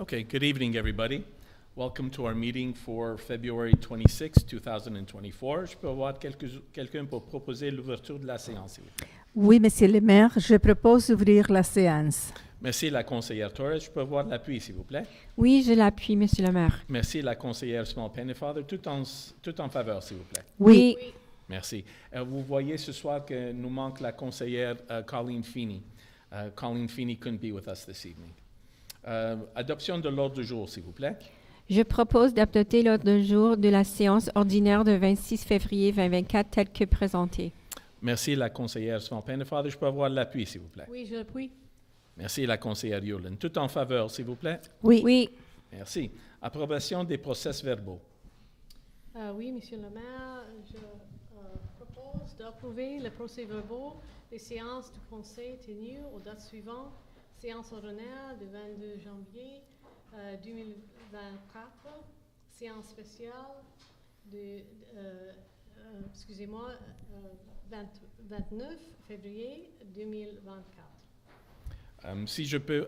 Okay, good evening, everybody. Welcome to our meeting for February 26, 2024. Je peux avoir quelqu'un pour proposer l'ouverture de la séance, s'il vous plaît. Oui, Monsieur le maire, je propose d'ouvrir la séance. Merci, la conseillère Torres. Je peux avoir l'appui, s'il vous plaît. Oui, je l'appuie, Monsieur le maire. Merci, la conseillère Small-Pennefather. Tout en faveur, s'il vous plaît. Oui. Merci. Vous voyez ce soir que nous manque la conseillère Colleen Feeney. Colleen Feeney couldn't be with us this evening. Adoption de l'ordre du jour, s'il vous plaît. Je propose d'adopter l'ordre du jour de la séance ordinaire de 26 février 2024 tel que présenté. Merci, la conseillère Small-Pennefather. Je peux avoir l'appui, s'il vous plaît. Oui, je l'appuie. Merci, la conseillère Yulin. Tout en faveur, s'il vous plaît. Oui. Oui. Merci. Approbation des procès-verbaux. Oui, Monsieur le maire, je propose d'approuver les procès-verbaux des séances du conseil tenues aux dates suivantes. Séance ordinaire du 22 janvier 2024, séance spéciale du 29 février 2024. Si je peux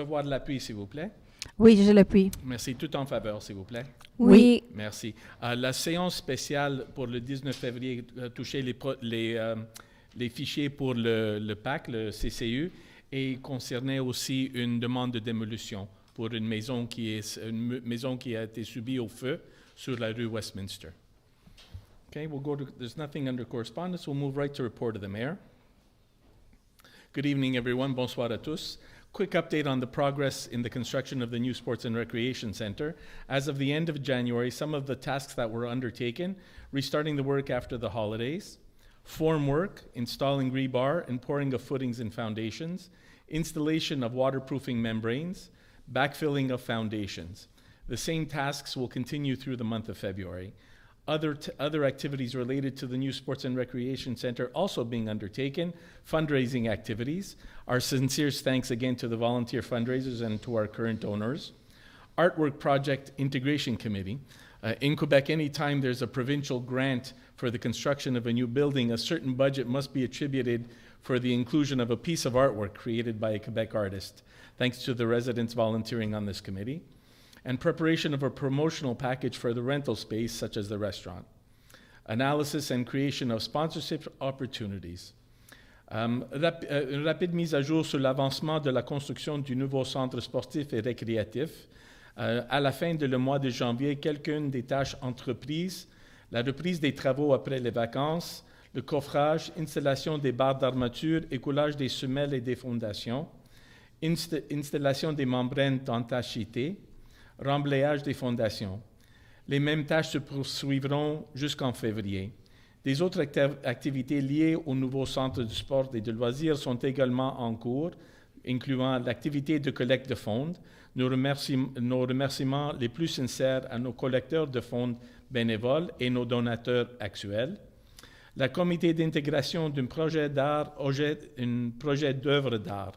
avoir de l'appui, s'il vous plaît. Oui, je l'appuie. Merci. Tout en faveur, s'il vous plaît. Oui. Merci. La séance spéciale pour le 19 février touchait les fichiers pour le PAC, le CCU, et concernait aussi une demande de démolition pour une maison qui a été subie au feu sur la rue Westminster. Okay, there's nothing under correspondence. We'll move right to report of the mayor. Good evening, everyone. Bonsoir à tous. Quick update on the progress in the construction of the new Sports and Recreation Center. As of the end of January, some of the tasks that were undertaken, restarting the work after the holidays, form work, installing rebar and pouring of footings and foundations, installation of waterproofing membranes, backfilling of foundations. The same tasks will continue through the month of February. Other activities related to the new Sports and Recreation Center also being undertaken, fundraising activities. Our sincere thanks again to the volunteer fundraisers and to our current donors. Artwork Project Integration Committee. In Quebec, anytime there's a provincial grant for the construction of a new building, a certain budget must be attributed for the inclusion of a piece of artwork created by a Quebec artist, thanks to the residents volunteering on this committee, and preparation of a promotional package for the rental space, such as the restaurant. Analysis and creation of sponsorship opportunities. Une rapide mise à jour sur l'avancement de la construction du nouveau centre sportif et récréatif. À la fin de le mois de janvier, quelques-unes des tâches entreprises, la reprise des travaux après les vacances, le coffrage, installation des barres d'armature, écoulage des semelles et des fondations, installation des membranes d'entachité, remblayage des fondations. Les mêmes tâches se poursuivront jusqu'en février. Des autres activités liées au nouveau centre du sport et de loisirs sont également en cours, incluant l'activité de collecte de fonds. Nos remerciements les plus sincères à nos collecteurs de fonds bénévoles et nos donateurs actuels. La comité d'intégration d'un projet d'art, un projet d'œuvre d'art.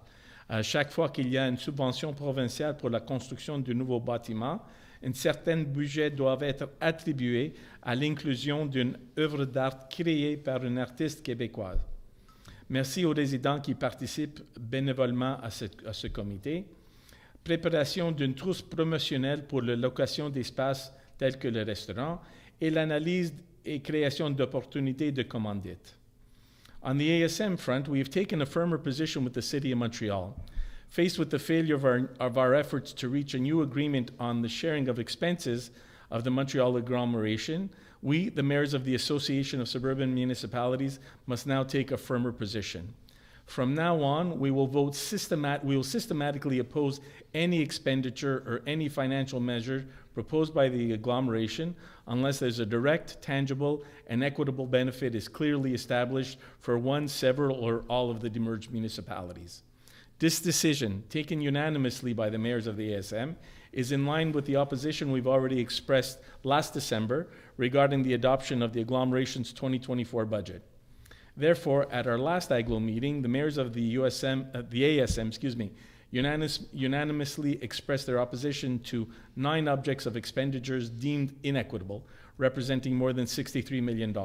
Chaque fois qu'il y a une subvention provinciale pour la construction du nouveau bâtiment, un certain budget doit être attribué à l'inclusion d'une œuvre d'art créée par une artiste québécoise. Merci aux résidents qui participent bénévolement à ce comité. Préparation d'une trousse promotionnelle pour la location d'espaces tels que le restaurant et l'analyse et création d'opportunités de commandite. On the ASM front, we have taken a firmer position with the City of Montreal. Faced with the failure of our efforts to reach a new agreement on the sharing of expenses of the Montreal agglomeration, we, the mayors of the Association of Suburban Municipalities, must now take a firmer position. From now on, we will systematically oppose any expenditure or any financial measure proposed by the agglomeration unless there's a direct, tangible, and equitable benefit is clearly established for one, several, or all of the demerged municipalities. This decision, taken unanimously by the mayors of the ASM, is in line with the opposition we've already expressed last December regarding the adoption of the agglomeration's 2024 budget. Therefore, at our last AGLO meeting, the mayors of the ASM, unanimously expressed their opposition to 9 objects of expenditures deemed inequitable, representing more than $63 million.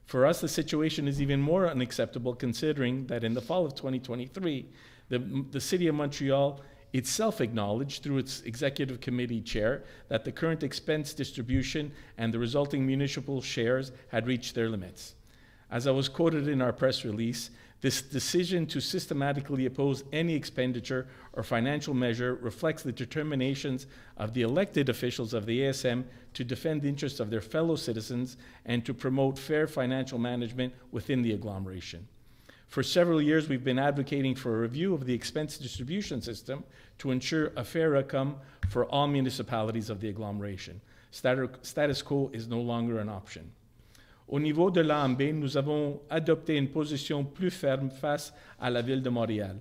For us, the situation is even more unacceptable considering that in the fall of 2023, the City of Montreal itself acknowledged through its executive committee chair that the current expense distribution and the resulting municipal shares had reached their limits. As I was quoted in our press release, this decision to systematically oppose any expenditure or financial measure reflects the determinations of the elected officials of the ASM to defend the interests of their fellow citizens and to promote fair financial management within the agglomeration. For several years, we've been advocating for a review of the expense distribution system to ensure a fair outcome for all municipalities of the agglomeration. Status quo is no longer an option. Au niveau de l'AMB, nous avons adopté une position plus ferme face à la Ville de Montréal.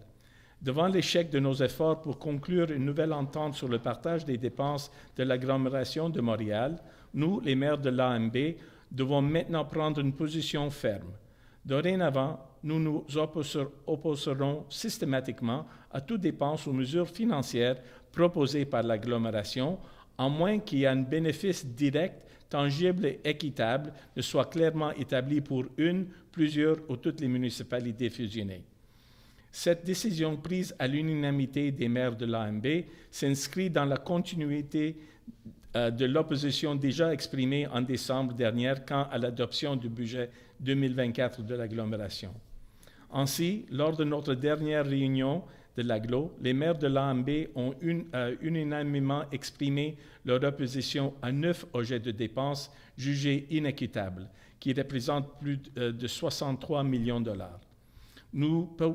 Devant l'échec de nos efforts pour conclure une nouvelle entente sur le partage des dépenses de l'agglomération de Montréal, nous, les maires de l'AMB, devons maintenant prendre une position ferme. Dorénavant, nous nous opposerons systématiquement à toute dépense ou mesure financière proposée par l'agglomération, à moins qu'il y ait un bénéfice direct, tangible et équitable ne soit clairement établi pour une, plusieurs ou toutes les municipalités fusionnées. Cette décision prise à l'unanimité des maires de l'AMB s'inscrit dans la continuité de l'opposition déjà exprimée en décembre dernier quant à l'adoption du budget 2024 de l'agglomération. Ainsi, lors de notre dernière réunion de l'agglo, les maires de l'AMB ont unanimement exprimé leur opposition à 9 projets de dépenses jugés inéquitables, qui représentent plus de 63 millions de dollars.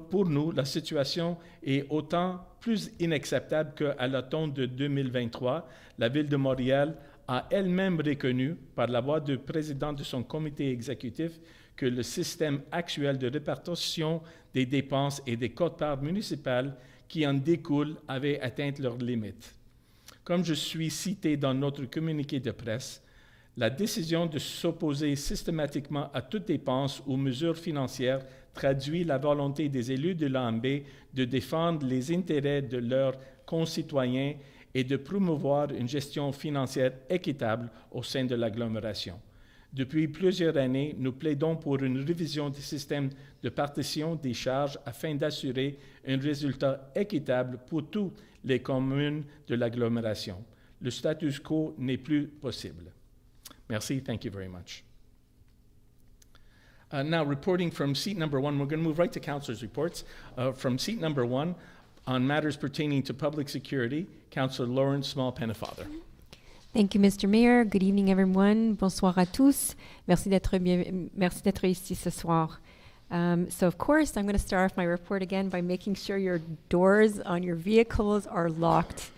Pour nous, la situation est autant plus inacceptable qu'à l'automne de 2023, la Ville de Montréal a elle-même reconnu, par la voix du président de son comité exécutif, que le système actuel de répartition des dépenses et des quotes-parts municipales qui en découlent avait atteint leurs limites. Comme je suis cité dans notre communiqué de presse, la décision de s'opposer systématiquement à toute dépense ou mesure financière traduit la volonté des élus de l'AMB de défendre les intérêts de leurs concitoyens et de promouvoir une gestion financière équitable au sein de l'agglomération. Depuis plusieurs années, nous plaidons pour une révision du système de partition des charges afin d'assurer un résultat équitable pour toutes les communes de l'agglomération. Le status quo n'est plus possible. Merci. Thank you very much. Now, reporting from seat number 1, we're going to move right to councillors' reports. From seat number 1, on matters pertaining to public security, Councillor Lawrence Small-Pennefather. Thank you, Mr. Mayor. Good evening, everyone. Bonsoir à tous. Merci d'être ici ce soir. So, of course, I'm going to start off my report again by making sure your doors on your vehicles are locked.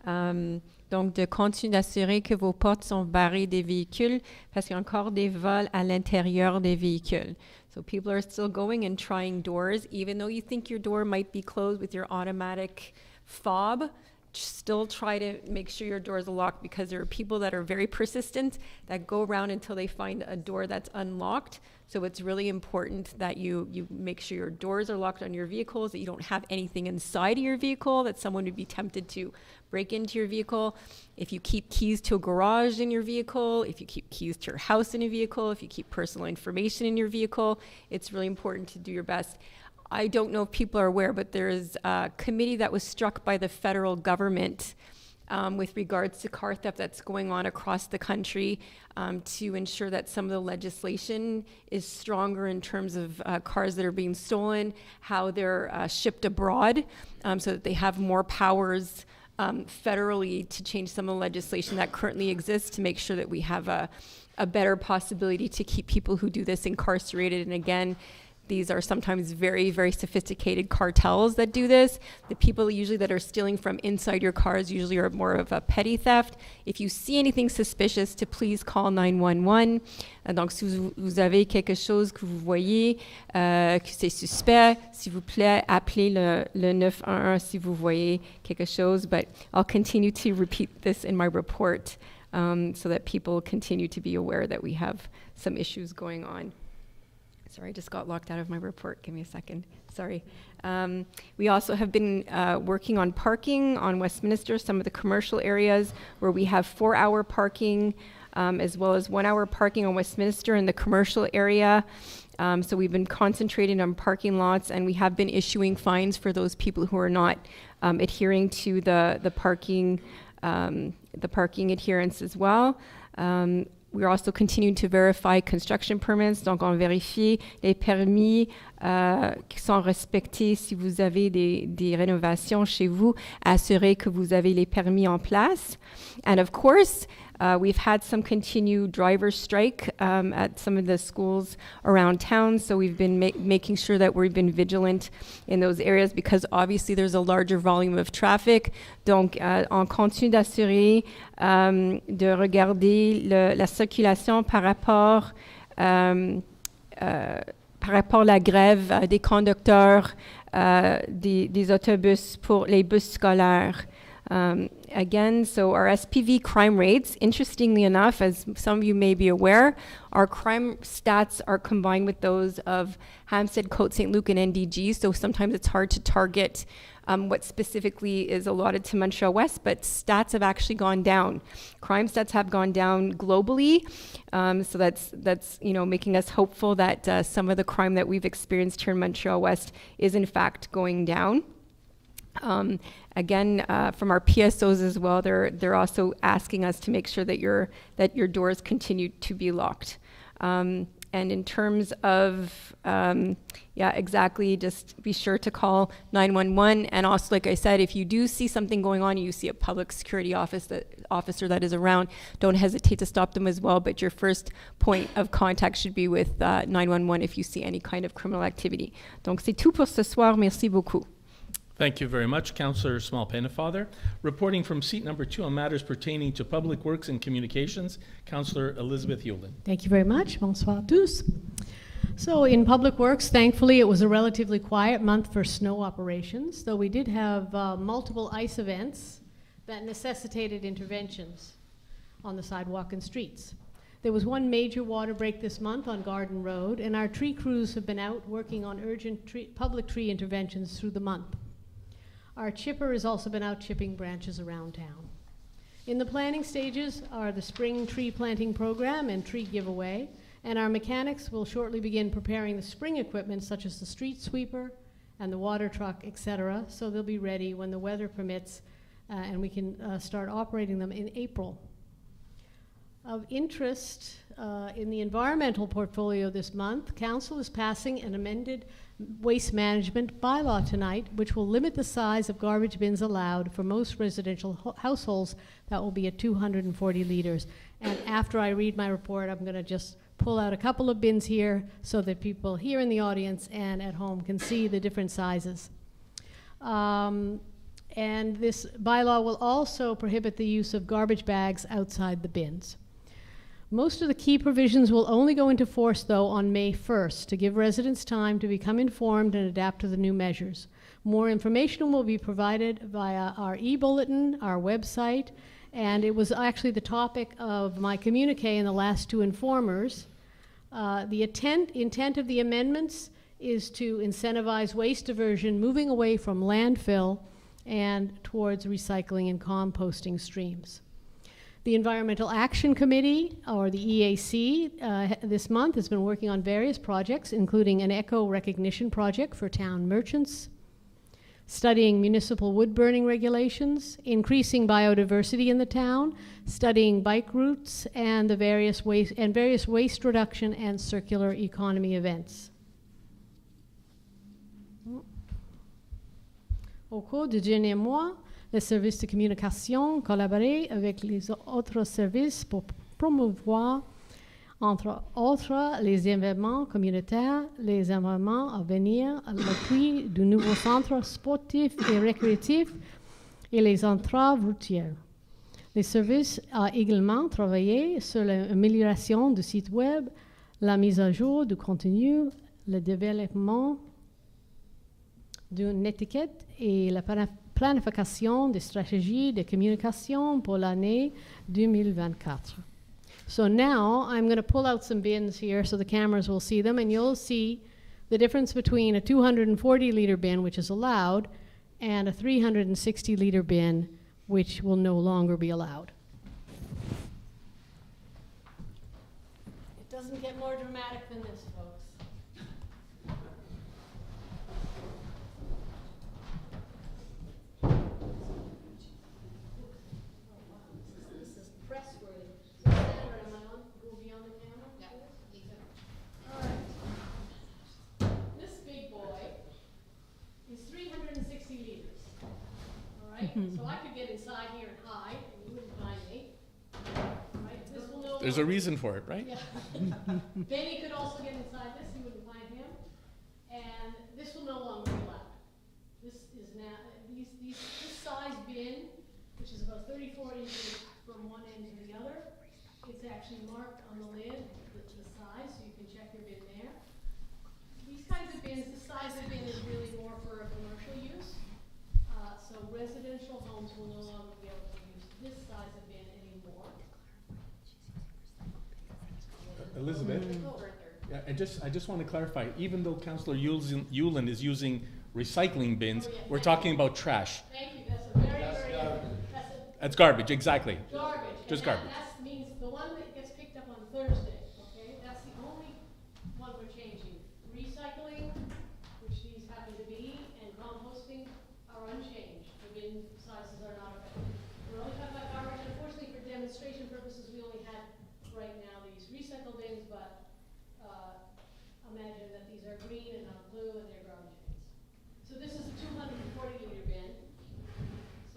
Donc, de continuer d'assurer que vos portes sont barrées des véhicules parce qu'il y a encore des vols à l'intérieur des véhicules. So, people are still going and trying doors, even though you think your door might be closed with your automatic fob. Still try to make sure your doors are locked because there are people that are very persistent that go around until they find a door that's unlocked. So it's really important that you make sure your doors are locked on your vehicles, that you don't have anything inside of your vehicle that someone would be tempted to break into your vehicle. If you keep keys to a garage in your vehicle, if you keep keys to your house in a vehicle, if you keep personal information in your vehicle, it's really important to do your best. I don't know if people are aware, but there is a committee that was struck by the federal government with regards to car theft that's going on across the country to ensure that some of the legislation is stronger in terms of cars that are being stolen, how they're shipped abroad, so that they have more powers federally to change some of the legislation that currently exists to make sure that we have a better possibility to keep people who do this incarcerated. And again, these are sometimes very, very sophisticated cartels that do this. The people usually that are stealing from inside your cars usually are more of a petty theft. If you see anything suspicious, to please call 911. Donc, si vous avez quelque chose que vous voyez que c'est suspect, s'il vous plaît, appelez le 911 si vous voyez quelque chose. But I'll continue to repeat this in my report so that people continue to be aware that we have some issues going on. Sorry, I just got locked out of my report. Give me a second. Sorry. We also have been working on parking on Westminster, some of the commercial areas where we have 4-hour parking, as well as 1-hour parking on Westminster in the commercial area. So we've been concentrating on parking lots, and we have been issuing fines for those people who are not adhering to the parking adherence as well. We're also continuing to verify construction permits. Donc, on vérifie les permis qui sont respectés. Si vous avez des rénovations chez vous, assurez que vous avez les permis en place. And of course, we've had some continued driver strike at some of the schools around town, so we've been making sure that we've been vigilant in those areas because obviously there's a larger volume of traffic. Donc, on continue d'assurer, de regarder la circulation par rapport à la grève des conducteurs des autobus pour les bus scolaires. Again, so our SPV crime rates, interestingly enough, as some of you may be aware, our crime stats are combined with those of Hampstead, Côte St. Luc, and NDG, so sometimes it's hard to target what specifically is allotted to Montréal-Ouest, but stats have actually gone down. Crime stats have gone down globally, so that's making us hopeful that some of the crime that we've experienced here in Montréal-Ouest is in fact going down. Again, from our PSOs as well, they're also asking us to make sure that your doors continue to be locked. And in terms of, exactly, just be sure to call 911. And also, like I said, if you do see something going on, you see a public security officer that is around, don't hesitate to stop them as well. But your first point of contact should be with 911 if you see any kind of criminal activity. Donc, c'est tout pour ce soir. Merci beaucoup. Thank you very much, Councillor Small-Pennefather. Reporting from seat number 2 on matters pertaining to public works and communications, Councillor Elizabeth Hewlin. Thank you very much. Bonsoir à tous. So in public works, thankfully, it was a relatively quiet month for snow operations, though we did have multiple ice events that necessitated interventions on the sidewalk and streets. There was one major water break this month on Garden Road, and our tree crews have been out working on urgent public tree interventions through the month. Our chipper has also been out chipping branches around town. In the planning stages are the spring tree planting program and tree giveaway, and our mechanics will shortly begin preparing the spring equipment such as the street sweeper and the water truck, etc., so they'll be ready when the weather permits and we can start operating them in April. Of interest in the environmental portfolio this month, Council is passing an amended waste management bylaw tonight, which will limit the size of garbage bins allowed for most residential households. That will be at 240 liters. And after I read my report, I'm going to just pull out a couple of bins here so that people here in the audience and at home can see the different sizes. And this bylaw will also prohibit the use of garbage bags outside the bins. Most of the key provisions will only go into force, though, on May 1st to give residents time to become informed and adapt to the new measures. More information will be provided via our e-bulletin, our website, and it was actually the topic of my communique in the last 2 informers. The intent of the amendments is to incentivize waste diversion, moving away from landfill and towards recycling and composting streams. The Environmental Action Committee, or the EAC, this month has been working on various projects, including an eco recognition project for town merchants, studying municipal wood burning regulations, increasing biodiversity in the town, studying bike routes, and various waste reduction and circular economy events. Au cours du dernier mois, les services de communication collaborent avec les autres services pour promouvoir, entre autres, les événements communautaires, les événements à venir, l'appui du nouveau centre sportif et récréatif et les entraves routières. Les services ont également travaillé sur l'amélioration du site web, la mise à jour du contenu, le développement d'une étiquette et la planification des stratégies de communication pour l'année 2024. So now I'm going to pull out some bins here so the cameras will see them, and you'll see the difference between a 240-liter bin, which is allowed, and a 360-liter bin, which will no longer be allowed. It doesn't get more dramatic than this, folks. right? So I could get inside here and hide, and you wouldn't find me, right? This will no There's a reason for it, right? Yeah. Benny could also get inside this, you wouldn't find him. And this will no longer be allowed. This is now, this size bin, which is about 34 inches from one end to the other, it's actually marked on the lid, the size, so you can check your bin there. These kinds of bins, the size of bin is really more for a commercial use. So residential homes will no longer be able to use this size of bin anymore. Elizabeth? Oh, Yeah, I just want to clarify, even though Councillor Yulin is using recycling bins, Oh, yeah. we're talking about trash. thank you, that's a very, that's That's garbage, exactly. garbage. Just And garbage. that means the one that gets picked up on Thursday, okay? That's the only one we're changing. Recycling, which these happen to be, and composting are unchanged. The bin sizes are not affected. We're only talking about garbage. Unfortunately, for demonstration purposes, we only had right now these recycle bins, but imagine that these are green and not blue, and they're garbage bins. So this is a 240-liter bin.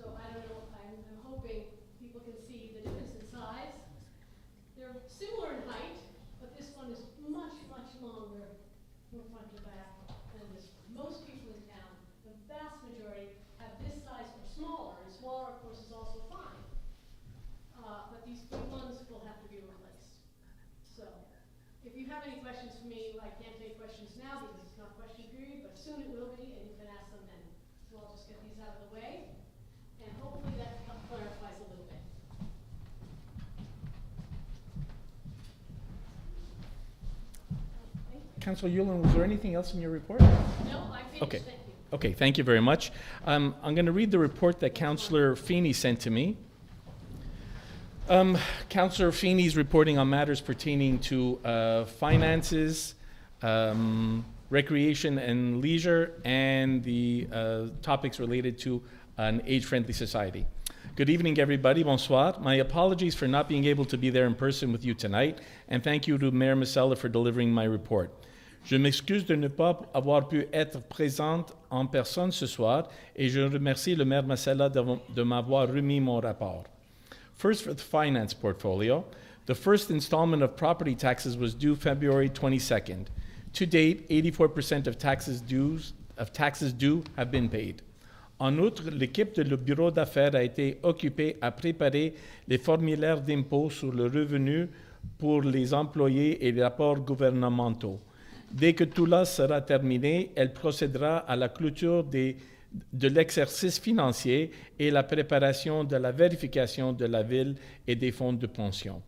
So I don't know, I'm hoping people can see the difference in size. They're similar in height, but this one is much, much longer from front to back than this one. Most people in town, the vast majority, have this size or smaller, and smaller, of course, is also fine. But these big ones will have to be replaced. So, if you have any questions for me, I can't take questions now because it's not question period, but soon it will be, and you can ask them then. So I'll just get these out of the way, and hopefully that clarifies a little bit. Councillor Yulin, was there anything else in your report? No, I finished, Okay. thank you. Okay, thank you very much. I'm going to read the report that Councillor Feeney sent to me. Councillor Feeney's reporting on matters pertaining to finances, recreation and leisure, and the topics related to an age-friendly society. Good evening, everybody. Bonsoir. My apologies for not being able to be there in person with you tonight, and thank you to Mayor Masella for delivering my report. Je m'excuse de ne pas avoir pu être présente en personne ce soir, et je remercie le maire Masella de m'avoir remis mon rapport. First, for the finance portfolio, the first installment of property taxes was due February 22nd. To date, 84% of taxes due have been paid. En outre, l'équipe de le bureau d'affaires a été occupée à préparer les formulaires d'impôt sur le revenu pour les employés et les rapports gouvernementaux. Dès que tout cela sera terminé, elle procédera à la clôture de l'exercice financier et la préparation de la vérification de la ville et des fonds de pension.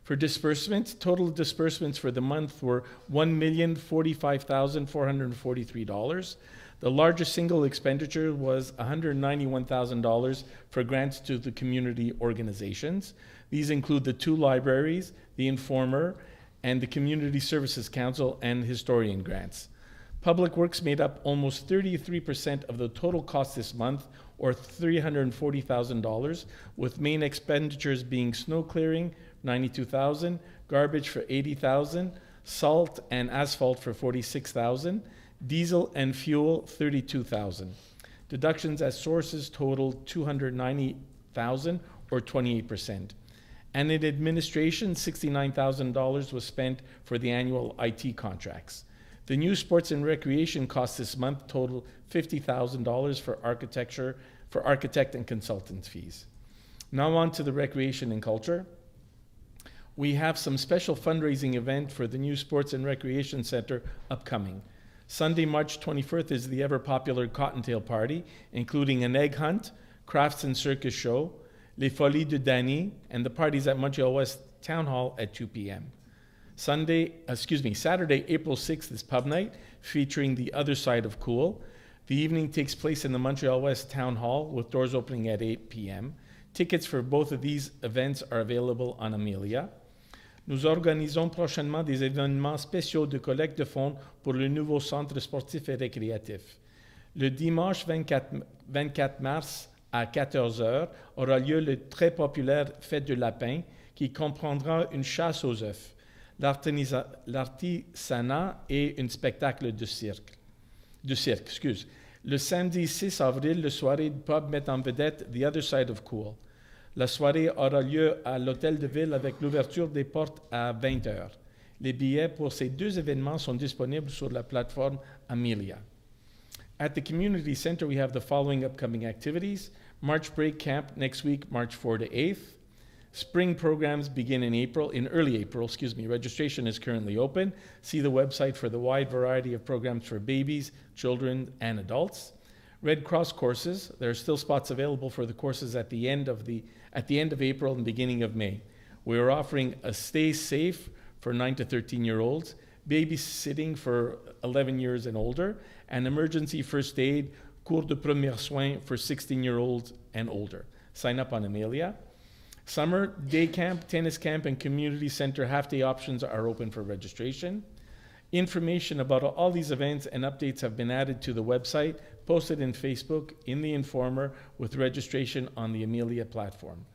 For disbursements, total disbursements for the month were $1,045,443. The largest single expenditure was $191,000 for grants to the community organizations. These include the 2 libraries, the Informer, and the Community Services Council and historian grants. Public Works made up almost 33% of the total cost this month, or $340,000, with main expenditures being snow clearing, $92,000, garbage for $80,000, salt and asphalt for $46,000, diesel and fuel $32,000. Deductions as sources totaled $290,000, or 28%. And in administration, $69,000 was spent for the annual IT contracts. The new sports and recreation costs this month total $50,000 for architect and consultant fees. Now on to the recreation and culture. We have some special fundraising event for the new sports and recreation center upcoming. Sunday, March 21st is the ever-popular Cottontail Party, including an egg hunt, crafts and circus show, Les Folies de Danny, and the parties at Montréal-Ouest Town Hall at 2 p.m. Saturday, April 6th is pub night, featuring The Other Side of Cool. The evening takes place in the Montréal-Ouest Town Hall, with doors opening at 8 p.m. Tickets for both of these events are available on Amelia. Nous organisons prochainement des événements spéciaux de collecte de fonds pour le nouveau centre sportif et récréatif. Le dimanche 24 mars à 14h aura lieu le très populaire Fête du Lapin, qui comprendra une chasse aux œufs, l'artisanat et un spectacle de cirque. Le samedi 6 avril, le soirée de pub met en vedette The Other Side of Cool. La soirée aura lieu à l'Hôtel de Ville avec l'ouverture des portes à 20h. Les billets pour ces deux événements sont disponibles sur la plateforme Amelia. At the Community Center, we have the following upcoming activities. March Break Camp next week, March 4 to 8th. Spring programs begin in early April. Registration is currently open. See the website for the wide variety of programs for babies, children, and adults. Red Cross courses. There are still spots available for the courses at the end of April and beginning of May. We are offering a Stay Safe for 9 to 13-year-olds, babysitting for 11 years and older, and emergency first aid, cours de premiers soins for 16-year-olds and older. Sign up on Amelia. Summer, day camp, tennis camp, and community center half-day options are open for registration. Information about all these events and updates have been added to the website, posted in Facebook, in the Informer, with registration on the Amelia platform.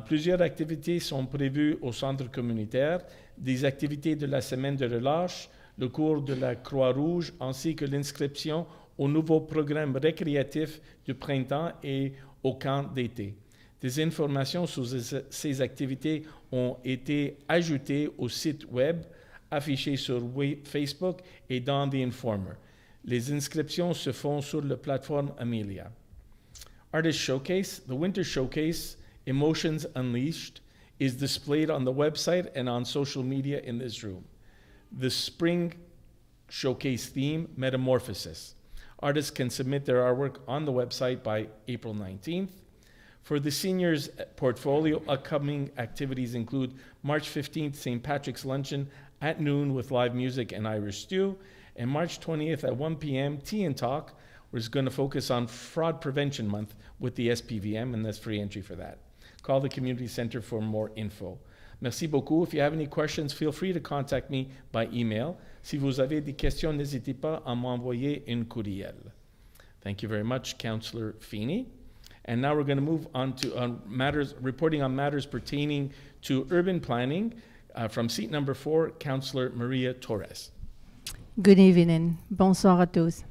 Plusieurs activités sont prévues au centre communautaire, des activités de la semaine de relâche, le cours de la Croix-Rouge, ainsi que l'inscription au nouveau programme récréatif du printemps et au camp d'été. Des informations sur ces activités ont été ajoutées au site web, affiché sur Facebook et dans The Informer. Les inscriptions se font sur la plateforme Amelia. Artist Showcase, the Winter Showcase, Emotions Unleashed, is displayed on the website and on social media in this room. The Spring Showcase theme, Metamorphosis. Artists can submit their artwork on the website by April 19th. For the seniors portfolio, upcoming activities include March 15th, St. Patrick's Luncheon at noon with live music and Irish stew, and March 20th at 1 p.m., Tea and Talk, which is going to focus on Fraud Prevention Month with the SPVM, and that's free entry for that. Call the Community Center for more info. Merci beaucoup. If you have any questions, feel free to contact me by email. Si vous avez des questions, n'hésitez pas à m'envoyer un courriel. Thank you very much, Councillor Feeney. And now we're going to move on to reporting on matters pertaining to urban planning. From seat number 4, Councillor Maria Torres. Good evening. Bonsoir à tous.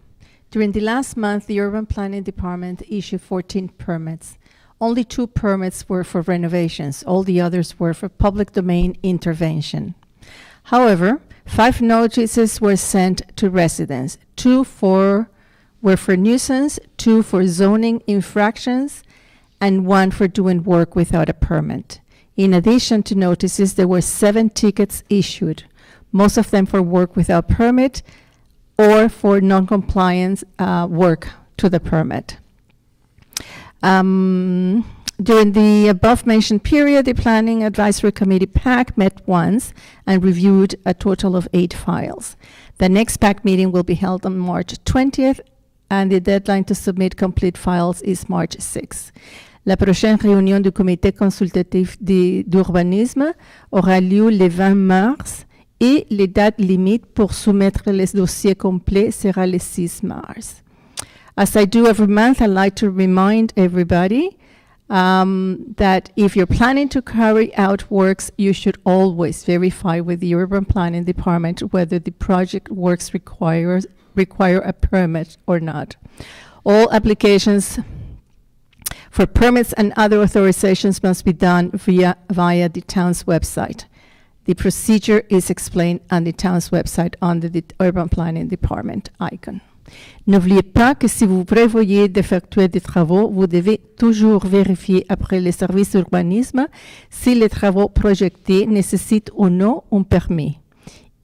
During the last month, the Urban Planning Department issued 14 permits. Only 2 permits were for renovations. All the others were for public domain intervention. However, 5 notices were sent to residents. 2 were for nuisance, 2 for zoning infractions, and 1 for doing work without a permit. In addition to notices, there were 7 tickets issued, most of them for work without permit or for non-compliance work to the permit. During the above-mentioned period, the Planning Advisory Committee PAC met once and reviewed a total of 8 files. The next PAC meeting will be held on March 20th, and the deadline to submit complete files is March 6th. La prochaine réunion du comité consultatif d'urbanisme aura lieu le 20 mars et les dates limites pour soumettre les dossiers complets sera le 6 mars. As I do every month, I'd like to remind everybody that if you're planning to carry out works, you should always verify with the Urban Planning Department whether the project works require a permit or not. All applications for permits and other authorizations must be done via the town's website. The procedure is explained on the town's website under the Urban Planning Department icon. N'oubliez pas que si vous prévoyez d'effectuer des travaux, vous devez toujours vérifier après les services d'urbanisme si les travaux projetés nécessitent ou non un permis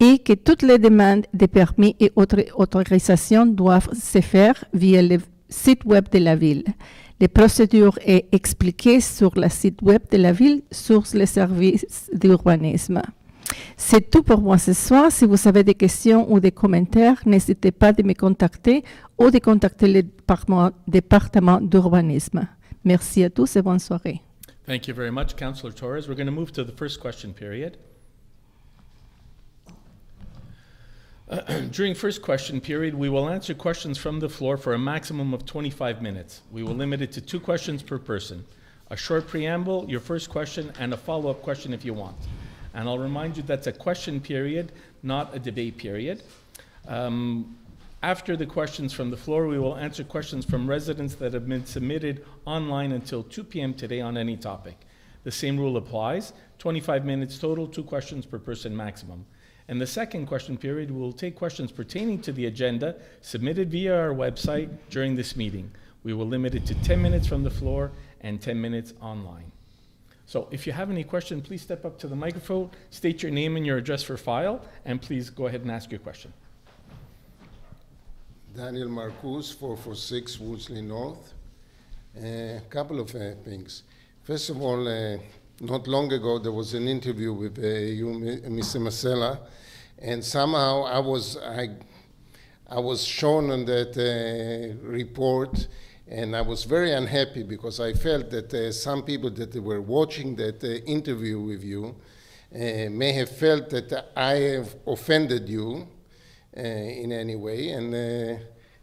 et que toutes les demandes de permis et autres autorisations doivent se faire via le site web de la ville. Les procédures est expliquées sur le site web de la ville sur les services d'urbanisme. C'est tout pour moi ce soir. Si vous avez des questions ou des commentaires, n'hésitez pas de me contacter ou de contacter le département d'urbanisme. Merci à tous et bonne soirée. Thank you very much, Councillor Torres. We're going to move to the first question period. During first question period, we will answer questions from the floor for a maximum of 25 minutes. We will limit it to 2 questions per person. A short preamble, your first question, and a follow-up question if you want. And I'll remind you that's a question period, not a debate period. After the questions from the floor, we will answer questions from residents that have been submitted online until 2 p.m. today on any topic. The same rule applies, 25 minutes total, 2 questions per person maximum. In the second question period, we will take questions pertaining to the agenda submitted via our website during this meeting. We will limit it to 10 minutes from the floor and 10 minutes online. So if you have any questions, please step up to the microphone, state your name and your address for file, and please go ahead and ask your question. Daniel Marcus, 446 Woolsey North. A couple of things. First of all, not long ago there was an interview with you, Mr. Marcella, and somehow I was shown on that report, and I was very unhappy because I felt that some people that were watching that interview with you may have felt that I have offended you in any way, and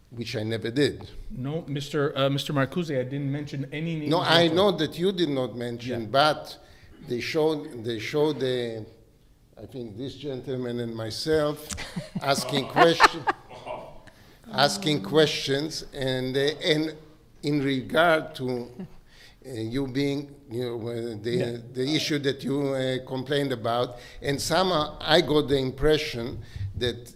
which I never did. No, Mr. Marcuse, I didn't mention any names. No, I know that you did not mention, Yeah. but they showed I think this gentleman and myself asking questions, and in regard to you being, the issue that you complained about, and somehow I got the impression that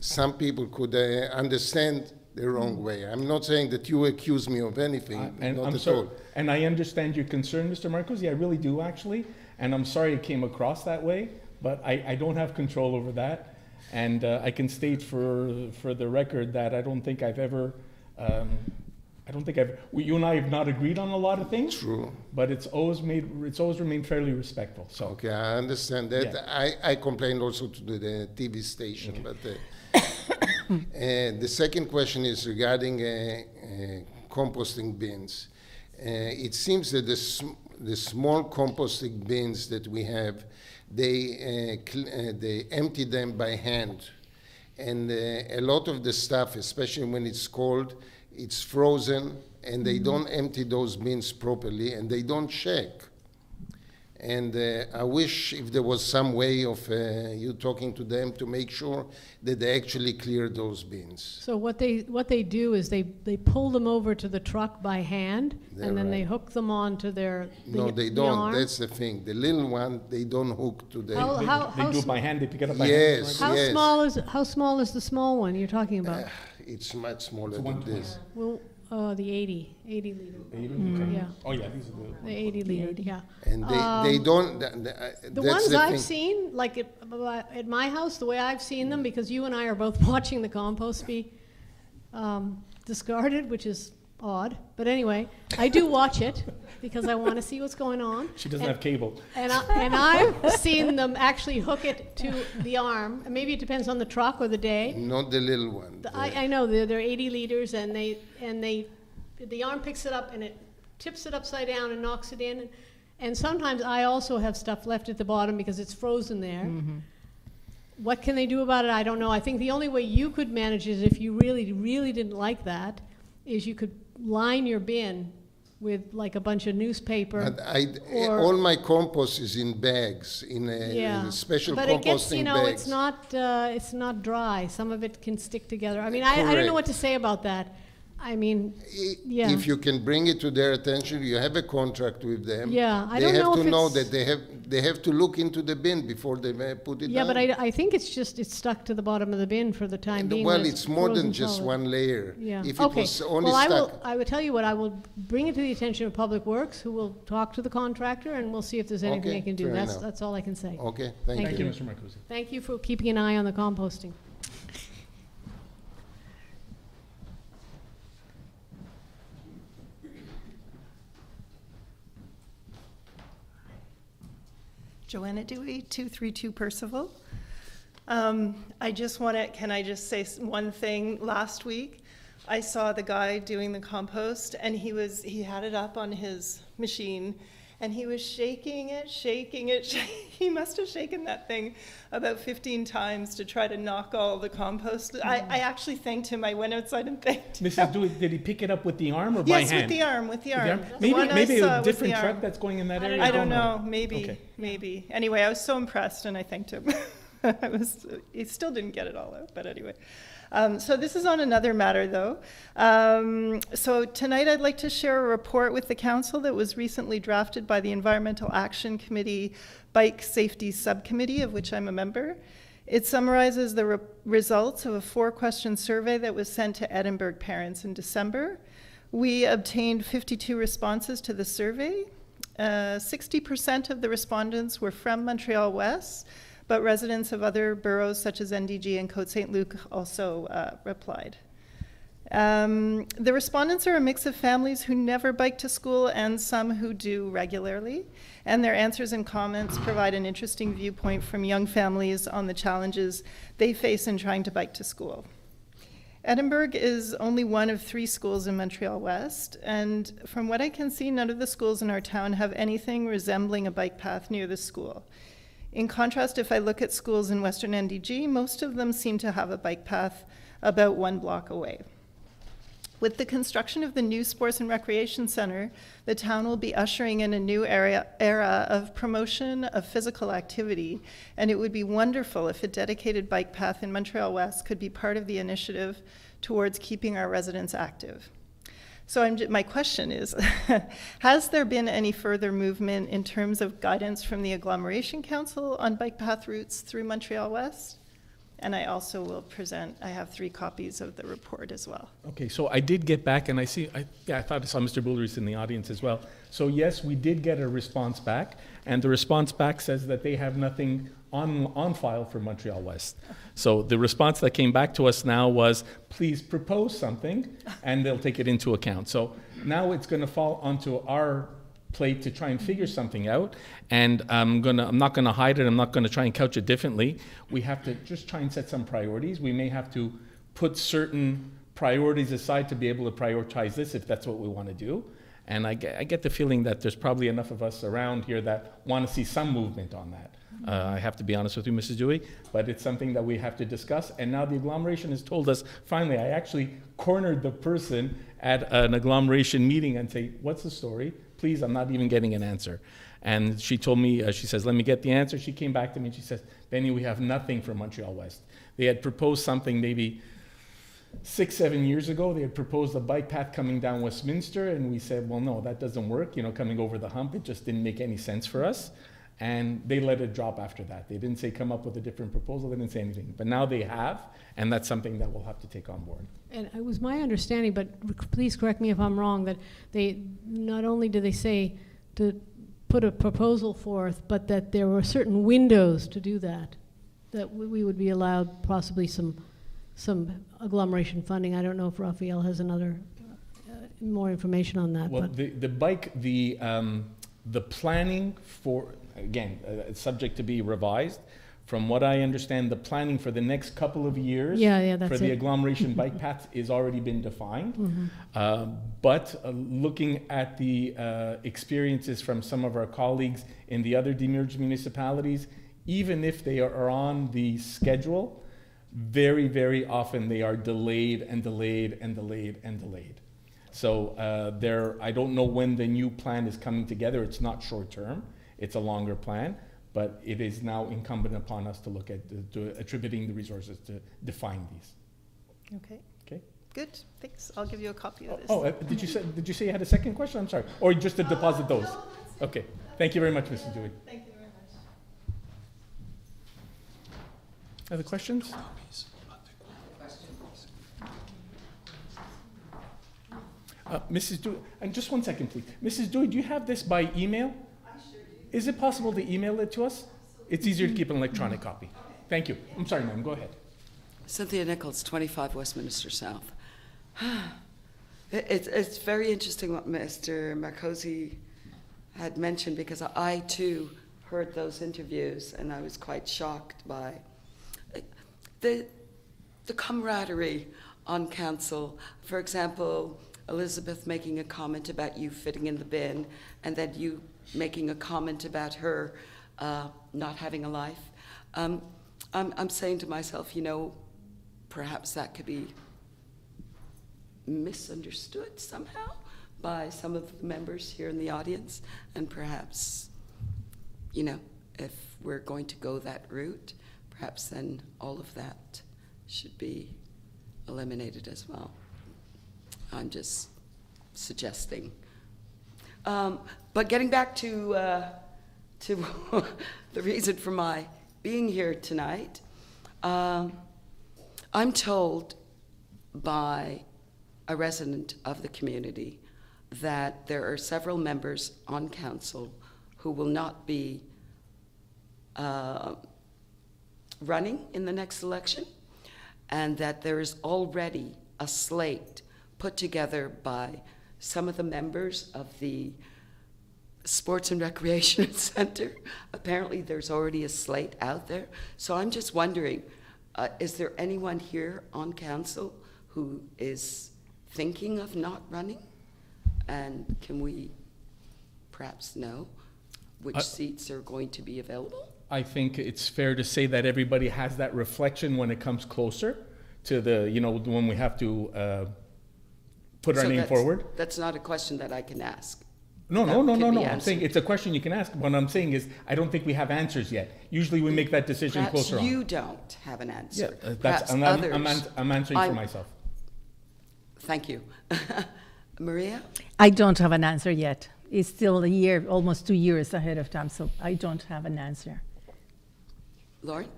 some people could understand the wrong way. I'm not saying that you accuse me of anything, And not I'm at sorry, all. and I understand your concern, Mr. Marcuse. I really do, actually. And I'm sorry it came across that way, but I don't have control over that. And I can state for the record that I don't think I've ever, you and I have not agreed on a lot of things. True. But it's always remained fairly respectful. So Okay, I understand that. Yeah. I complained also to the TV station, but the second question is regarding composting bins. It seems that the small composting bins that we have, they empty them by hand, and a lot of the stuff, especially when it's cold, it's frozen, and they don't empty those bins properly, and they don't check. And I wish if there was some way of you talking to them to make sure that they actually clear those bins. So what they do is they pull them over to the truck by hand, and then they hook them onto No, they the don't. arm. That's the thing. The little one, they don't hook to the. they do it by hand. They pick it up by Yes. hand. Yes. How small is the small one you're talking about? It's much smaller It's than 120. this. Well, the 80 liter. Okay. Yeah, Oh yeah, these are the 80 liter. Yeah. And they don't. The That's ones the I've thing. seen, like at my house, the way I've seen them, because you and I are both watching the compost be discarded, which is odd. But anyway, I do watch it because I want to see what's going on. She doesn't have cable. And I've seen them actually hook it to the arm. And maybe it depends on the truck or the day. Not the little one. I know they're 80 liters, and the arm picks it up and it tips it upside down and knocks it in. And sometimes I also have stuff left at the bottom because it's frozen there. What can they do about it? I don't know. I think the only way you could manage it, if you really, really didn't like that, is you could line your bin with like a bunch of newspaper. But or- all my compost is in bags, in special but composting it gets, bags. it's not dry. Some of it can stick together. I mean, I don't know what to say about that. I mean, yeah. If you can bring it to their attention, you have a contract with them. Yeah, I they don't have know to if know it's- that they have to look into the bin before they put it Yeah, down. but I think it's stuck to the bottom of the bin for the time being. Well, that it's more than frozen just solid. one layer. Yeah. If it Okay. was only Well, stuck. I will tell you what, I will bring it to the attention of Public Works, who will talk to the contractor, and we'll see if there's anything Okay, they can do. fair enough. That's all I can say. Okay, thank Thank Thank you, you. Mr. Marcuse. Thank you for keeping an eye on the composting. Joanna Dewey, 232 Percival. I just want to, can I just say one thing? Last week, I saw the guy doing the compost, and he had it up on his machine, and he was shaking it. He must have shaken that thing about 15 times to try to knock all the compost. I actually thanked him. I went outside and thanked him. Mrs. Dewey, did he pick it up with the arm or by Yes, hand? with the arm. With the arm? The one I Maybe saw a was different the truck arm. that's going in that area? I don't know. Maybe, Okay. maybe. Anyway, I was so impressed, and I thanked him. He still didn't get it all out, but anyway. So this is on another matter, though. So tonight I'd like to share a report with the council that was recently drafted by the Environmental Action Committee Bike Safety Subcommittee, of which I'm a member. It summarizes the results of a 4-question survey that was sent to Edinburgh parents in December. We obtained 52 responses to the survey. 60% of the respondents were from Montreal-Ouest, but residents of other boroughs such as NDG and Côte-Saint-Luc also replied. The respondents are a mix of families who never bike to school and some who do regularly, and their answers and comments provide an interesting viewpoint from young families on the challenges they face in trying to bike to school. Edinburgh is only one of 3 schools in Montreal-West, and from what I can see, none of the schools in our town have anything resembling a bike path near the school. In contrast, if I look at schools in Western NDG, most of them seem to have a bike path about 1 block away. With the construction of the new Sports and Recreation Center, the town will be ushering in a new era of promotion of physical activity, and it would be wonderful if a dedicated bike path in Montreal-West could be part of the initiative towards keeping our residents active. So my question is, has there been any further movement in terms of guidance from the Agglomeration Council on bike path routes through Montreal-West? And I also will present, I have 3 copies of the report as well. Okay, so I did get back, and I thought I saw Mr. Bulleris in the audience as well. So yes, we did get a response back, and the response back says that they have nothing on file for Montreal-West. So the response that came back to us now was, please propose something, and they'll take it into account. So now it's going to fall onto our plate to try and figure something out, and I'm not gonna hide it. I'm not gonna try and couch it differently. We have to just try and set some priorities. We may have to put certain priorities aside to be able to prioritize this if that's what we want to do. And I get the feeling that there's probably enough of us around here that want to see some movement on that. I have to be honest with you, Mrs. Dewey, but it's something that we have to discuss. And now the agglomeration has told us, finally, I actually cornered the person at an agglomeration meeting and say, what's the story? Please, I'm not even getting an answer. And she told me, she says, let me get the answer. She came back to me and she says, Benny, we have nothing for Montreal-West. They had proposed something maybe 6-7 years ago. They had proposed a bike path coming down Westminster, and we said, well, no, that doesn't work. Coming over the hump, it just didn't make any sense for us. And they let it drop after that. They didn't say come up with a different proposal. They didn't say anything. But now they have, and that's something that we'll have to take on board. And it was my understanding, but please correct me if I'm wrong, that they not only did they say to put a proposal forth, but that there were certain windows to do that, that we would be allowed possibly some agglomeration funding. I don't know if Raphael has another more information on that. Well, but the planning for, again, it's subject to be revised. From what I understand, the planning for the next couple of years that's for the it. agglomeration bike path is already been defined. Mm-hmm. But looking at the experiences from some of our colleagues in the other demerged municipalities, even if they are on the schedule, very, very often they are delayed and delayed and delayed and delayed. So I don't know when the new plan is coming together. It's not short term, it's a longer plan, but it is now incumbent upon us to look at attributing the resources to define these. Okay. Okay. Good, thanks. I'll give you a copy of this. Did you say you had a second question? I'm sorry. Or just to deposit those? No, that's Okay. Thank you very much, Mrs. Dewey. Thank you very much. Other questions? Mrs. Dewey, and just 1 second, please. Mrs. Dewey, do you have this by email? I sure do. Is it possible to email it to us? It's easier to keep an electronic copy. Okay. Thank you. I'm sorry, ma'am. Go ahead. Cynthia Nichols, 25 Westminster South. It's very interesting what Mr. Marcosi had mentioned, because I too heard those interviews and I was quite shocked by the camaraderie on council. For example, Elizabeth making a comment about you fitting in the bin, and then you making a comment about her not having a life. I'm saying to myself, perhaps that could be misunderstood somehow by some of the members here in the audience, and perhaps, if we're going to go that route, perhaps then all of that should be eliminated as well. I'm just suggesting. But getting back to the reason for my being here tonight, I'm told by a resident of the community that there are several members on council who will not be running in the next election, and that there is already a slate put together by some of the members of the Sports and Recreation Center. Apparently there's already a slate out there. So I'm just wondering, is there anyone here on council who is thinking of not running? And can we perhaps know which seats are going to be available? I think it's fair to say that everybody has that reflection when it comes closer to the, when we have to put our name forward. That's not a question that I can ask. No. That can be I'm saying answered. it's a question you can ask. What I'm saying is, I don't think we have answers yet. Usually we make that decision Perhaps closer on. you don't have an answer. Yeah, Perhaps I'm others. answering for I'm- myself. Thank you. Maria? I don't have an answer yet. It's still a year, almost 2 years ahead of time, so I don't have an answer. Lauren?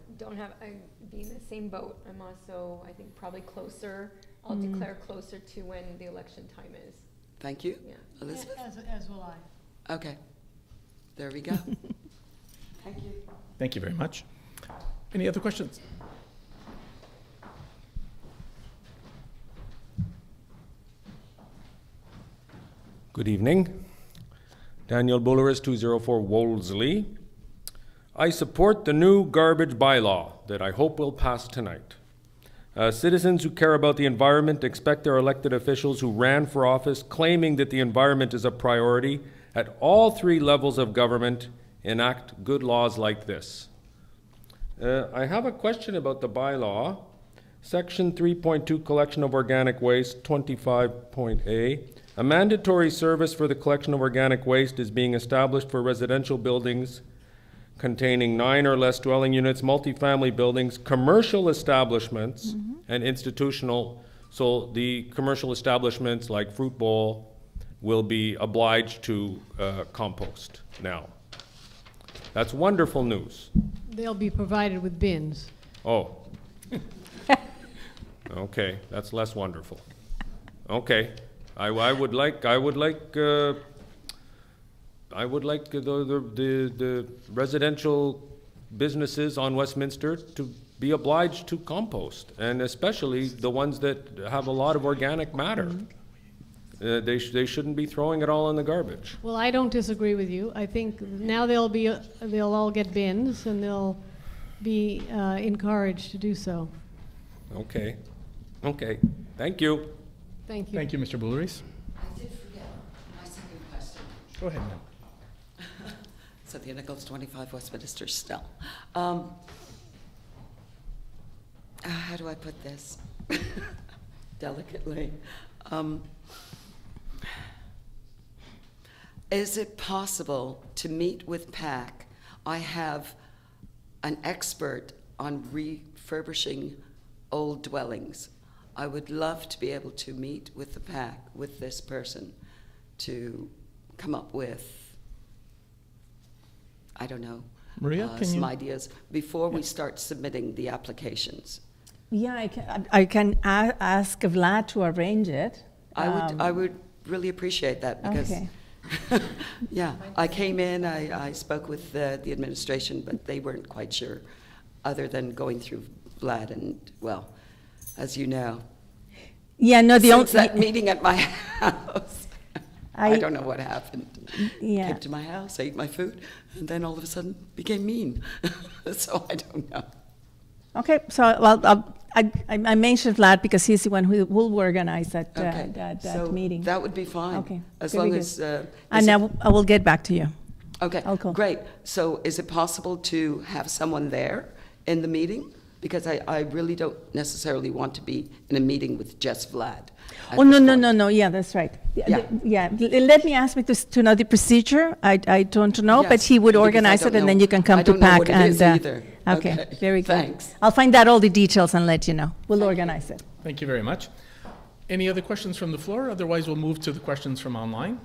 I'd be in the same boat. I'm also, I think, probably closer. I'll declare closer to when the election time is. Thank you. Yeah. Elizabeth? As will I. Okay. There we go. Thank you. Thank you very much. Any other questions? Good evening. Daniel Bulleris, 204 Wolseley. I support the new garbage bylaw that I hope will pass tonight. Citizens who care about the environment expect their elected officials who ran for office claiming that the environment is a priority at all 3 levels of government enact good laws like this. I have a question about the bylaw. Section 3.2, collection of organic waste, 25.A. A mandatory service for the collection of organic waste is being established for residential buildings containing 9 or less dwelling units, multifamily buildings, commercial establishments, and institutional. So the commercial establishments like Fruit Bowl will be obliged to compost now. That's wonderful news. They'll be provided with bins. Oh. Okay, that's less wonderful. Okay, I would like the residential businesses on Westminster to be obliged to compost, and especially the ones that have a lot of organic matter. They shouldn't be throwing it all in the garbage. Well, I don't disagree with you. I think now they'll all get bins and they'll be encouraged to do so. Okay, thank you. Thank you. Thank you, Mr. Bulleris. I did forget my second question. Go ahead, ma'am. Cynthia Nichols, 25 Westminster still. How do I put this delicately? Is it possible to meet with PAC? I have an expert on refurbishing old dwellings. I would love to be able to meet with the PAC, with this person, to come up with, I don't know, Maria, can some you? ideas before we start submitting the applications. Yeah, I can ask Vlad to arrange it. I would really appreciate that because, Okay. yeah, I came in, I spoke with the administration, but they weren't quite sure, other than going through Vlad and, well, as you know, Yeah, no, the since that only, meeting at my house, I don't know what happened. yeah. Came to my house, ate my food, and then all of a sudden became mean. So I don't know. Okay, so, well, I mentioned Vlad because he's the one who will organize that, Okay, that so meeting. that would be fine. Okay, As very long good. as. And I will get back to you. Okay, I'll call. great. So is it possible to have someone there in the meeting? Because I really don't necessarily want to be in a meeting with just Vlad. at Oh, no, this no, point. no, no, yeah, that's right. Yeah. Yeah, let me ask me to know the procedure. I don't know, but Yes, he would because I organize it don't and then know- you can come I to don't know PAC what it is and. either. Okay, Okay, very good. thanks. I'll find out all the details and let you know. We'll organize it. Thank you very much. Any other questions from the floor? Otherwise, we'll move to the questions from online.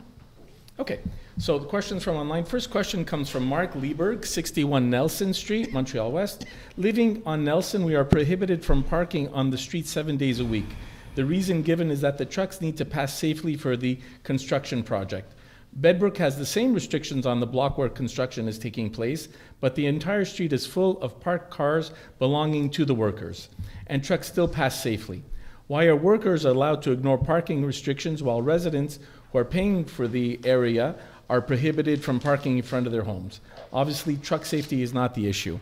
Okay, so the questions from online. First question comes from Mark Lieberg, 61 Nelson Street, Montreal-West. Living on Nelson, we are prohibited from parking on the street 7 days a week. The reason given is that the trucks need to pass safely for the construction project. Bedbrook has the same restrictions on the block where construction is taking place, but the entire street is full of parked cars belonging to the workers, and trucks still pass safely. Why are workers allowed to ignore parking restrictions while residents who are paying for the area are prohibited from parking in front of their homes? Obviously, truck safety is not the issue.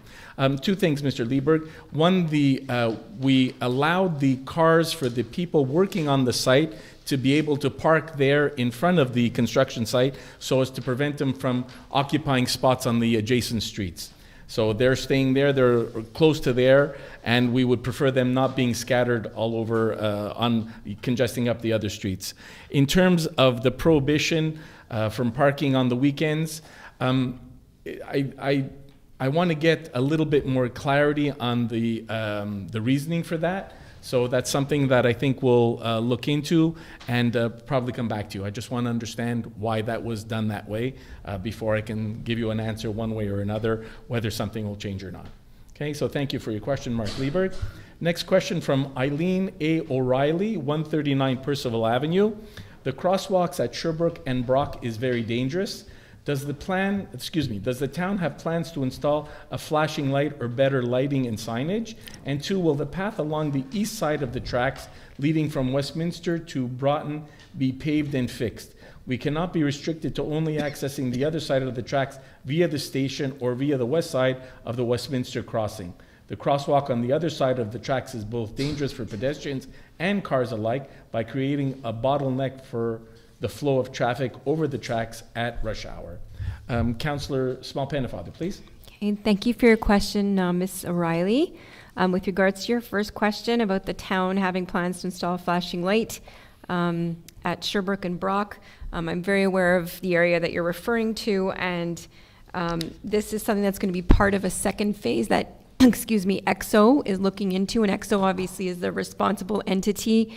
Two things, Mr. Lieberg. One, we allowed the cars for the people working on the site to be able to park there in front of the construction site so as to prevent them from occupying spots on the adjacent streets. So they're staying there, they're close to there, and we would prefer them not being scattered all over congesting up the other streets. In terms of the prohibition from parking on the weekends, I want to get a little bit more clarity on the reasoning for that. So that's something that I think we'll look into and probably come back to you. I just want to understand why that was done that way before I can give you an answer one way or another, whether something will change or not. Okay, so thank you for your question, Mark Lieberg. Next question from Eileen A. O'Reilly, 139 Percival Avenue. The crosswalks at Sherbrooke and Brock is very dangerous. Does the town have plans to install a flashing light or better lighting and signage? And two, will the path along the east side of the tracks leading from Westminster to Broughton be paved and fixed? We cannot be restricted to only accessing the other side of the tracks via the station or via the west side of the Westminster crossing. The crosswalk on the other side of the tracks is both dangerous for pedestrians and cars alike by creating a bottleneck for the flow of traffic over the tracks at rush hour. Councillor Small-Pennefather, please. Okay, thank you for your question, Ms. O'Reilly. With regards to your first question about the town having plans to install a flashing light at Sherbrooke and Brock, I'm very aware of the area that you're referring to, and this is something that's going to be part of a second phase that EXO is looking into, and EXO obviously is the responsible entity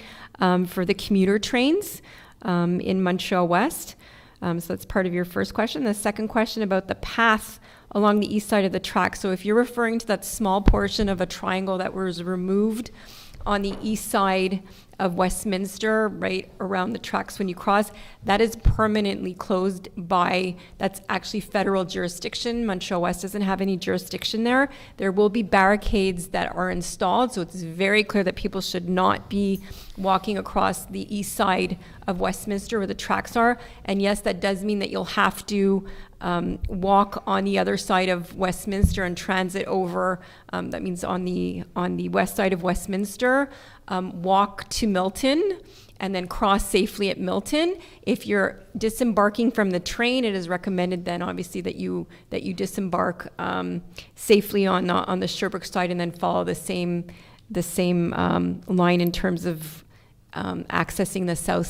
for the commuter trains in Montreal-West. So that's part of your first question. The second question about the path along the east side of the track. So if you're referring to that small portion of a triangle that was removed on the east side of Westminster, right around the tracks when you cross, that is permanently closed by, that's actually federal jurisdiction. Montreal-West doesn't have any jurisdiction there. There will be barricades that are installed, so it's very clear that people should not be walking across the east side of Westminster where the tracks are. And yes, that does mean that you'll have to walk on the other side of Westminster and transit over, that means on the west side of Westminster, walk to Milton and then cross safely at Milton. If you're disembarking from the train, it is recommended then obviously that you disembark safely on the Sherbrooke side and then follow the same line in terms of accessing the south